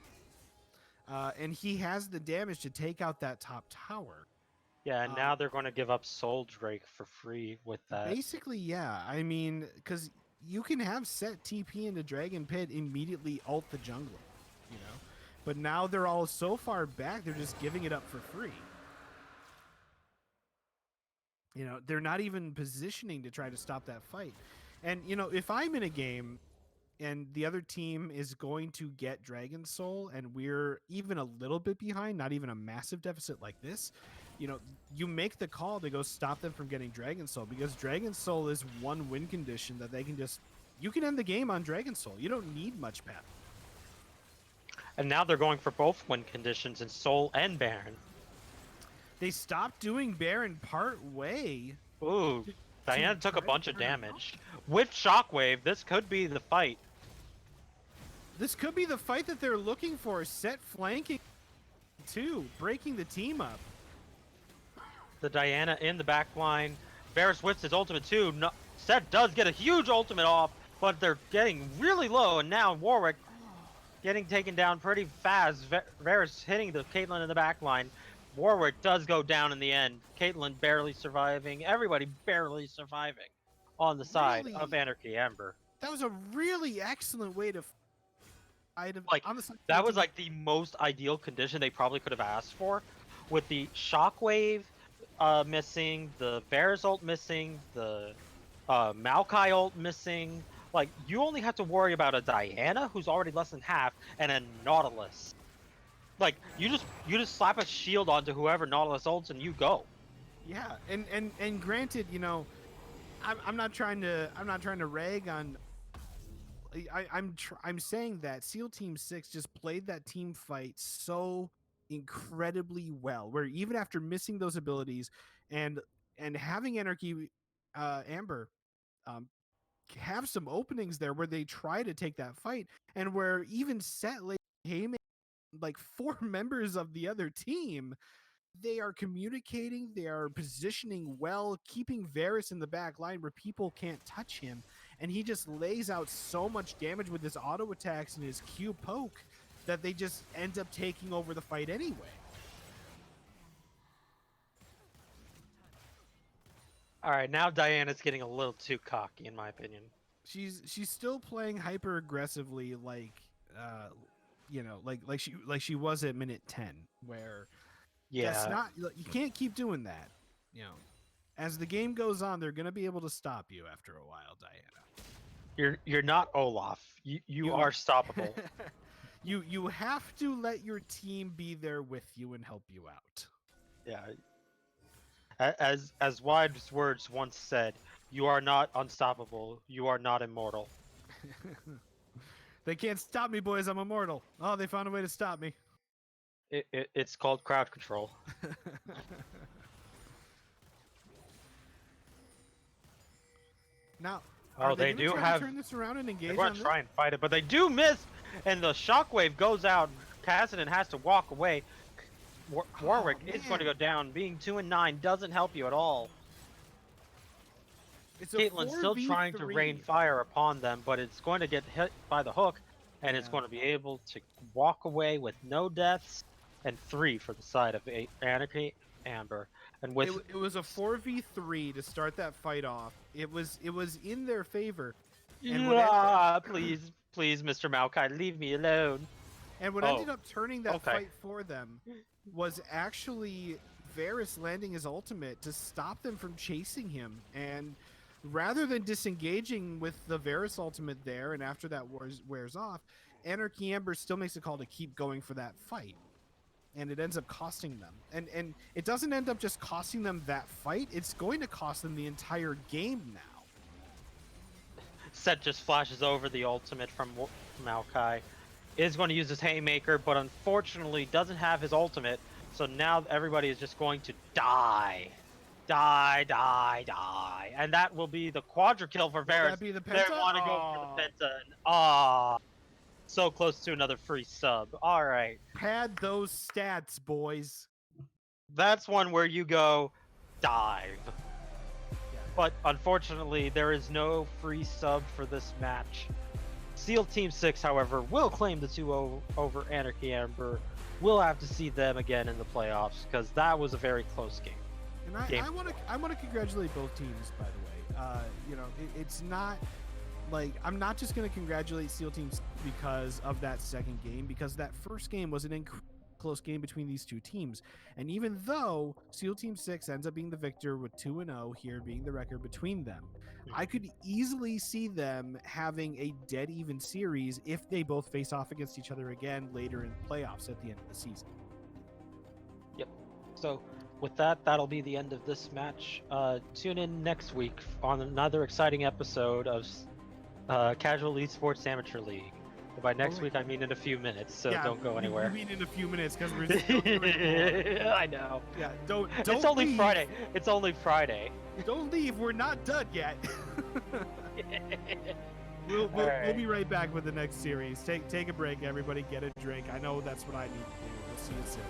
And he has the damage to take out that top tower.
Yeah, and now they're going to give up Soul Drake for free with that.
Basically, yeah. I mean, because you can have Set TP into Dragon Pit, immediately ult the jungler, you know? But now they're all so far back, they're just giving it up for free. You know, they're not even positioning to try to stop that fight. And, you know, if I'm in a game and the other team is going to get Dragon Soul and we're even a little bit behind, not even a massive deficit like this, you know, you make the call to go stop them from getting Dragon Soul, because Dragon Soul is one win condition that they can just, you can end the game on Dragon Soul. You don't need much path.
And now they're going for both win conditions in Soul and Baron.
They stopped doing Baron part way.
Ooh, Diana took a bunch of damage. With Shockwave, this could be the fight.
This could be the fight that they're looking for. Set flanking too, breaking the team up.
The Diana in the back line. Varus whips his ultimate too. No, Set does get a huge ultimate off, but they're getting really low, and now Warwick getting taken down pretty fast. Varus hitting the Caitlyn in the back line. Warwick does go down in the end. Caitlyn barely surviving. Everybody barely surviving on the side of Anarchy Amber.
That was a really excellent way to
like that was like the most ideal condition they probably could have asked for, with the Shockwave missing, the Varus ult missing, the Maokai ult missing. Like, you only have to worry about a Diana who's already less than half and a Nautilus. Like, you just slap a shield onto whoever Nautilus ults and you go.
Yeah, and granted, you know, I'm not trying to rag on. I'm saying that SEAL Team 6 just played that team fight so incredibly well, where even after missing those abilities and having Anarchy Amber have some openings there where they try to take that fight, and where even Set like came like 4 members of the other team, they are communicating, they are positioning well, keeping Varus in the back line where people can't touch him, and he just lays out so much damage with his auto attacks and his Q poke that they just end up taking over the fight anyway.
All right, now Diana's getting a little too cocky, in my opinion.
she's still playing hyper aggressively, like like she was at minute 10, where that's not, you can't keep doing that. As the game goes on, they're gonna be able to stop you after a while, Diana.
You're not Olaf. You are stoppable.
You have to let your team be there with you and help you out.
Yeah. As wise words once said, you are not unstoppable. You are not immortal.
They can't stop me, boys. I'm immortal. Oh, they found a way to stop me.
It's called crowd control.
Now,
they do have.
turn this around and engage.
They're going to try and fight it, but they do miss, and the shockwave goes out. Cassidy has to walk away. Warwick is going to go down. Being 2 and 9 doesn't help you at all. Caitlyn's still trying to rain fire upon them, but it's going to get hit by the hook, and it's going to be able to walk away with no deaths and 3 for the side of Anarchy Amber. And with
it was a 4v3 to start that fight off. It was in their favor. And
please, Mr. Maokai, leave me alone.
And what ended up turning that fight for them was actually Varus landing his ultimate to stop them from chasing him. And rather than disengaging with the Varus ultimate there, and after that wears off, Anarchy Amber still makes a call to keep going for that fight. And it ends up costing them. And it doesn't end up just costing them that fight, it's going to cost them the entire game now.
Set just flashes over the ultimate from Maokai. Is going to use his Haymaker, but unfortunately doesn't have his ultimate, so now everybody is just going to die. And that will be the quadra kill for Varus.
Will that be the
They
penta?
want to go for the penta. So close to another free sub. All right.
Pad those stats, boys.
That's one where you go dive. But unfortunately, there is no free sub for this match. SEAL Team 6, however, will claim the 2-0 over Anarchy Amber. We'll have to see them again in the playoffs, because that was a very close game.
And I want to congratulate both teams, by the way. It's not like I'm not just going to congratulate SEAL Teams because of that second game, because that first game was an close game between these two teams. And even though SEAL Team 6 ends up being the victor with 2-0 here being the record between them, I could easily see them having a dead even series if they both face off against each other again later in playoffs at the end of the season.
Yep. So with that, that'll be the end of this match. Tune in next week on another exciting episode of Casual Esports Amateur League. By next week, I mean in a few minutes, so don't go anywhere.
I mean in a few minutes because we're still doing
I know.
Yeah, don't
It's only
leave.
Friday. It's only Friday.
Don't leave. We're not done yet. We'll be right back with the next series. Take a break, everybody. Get a drink. I know that's what I need to do. We'll see you soon.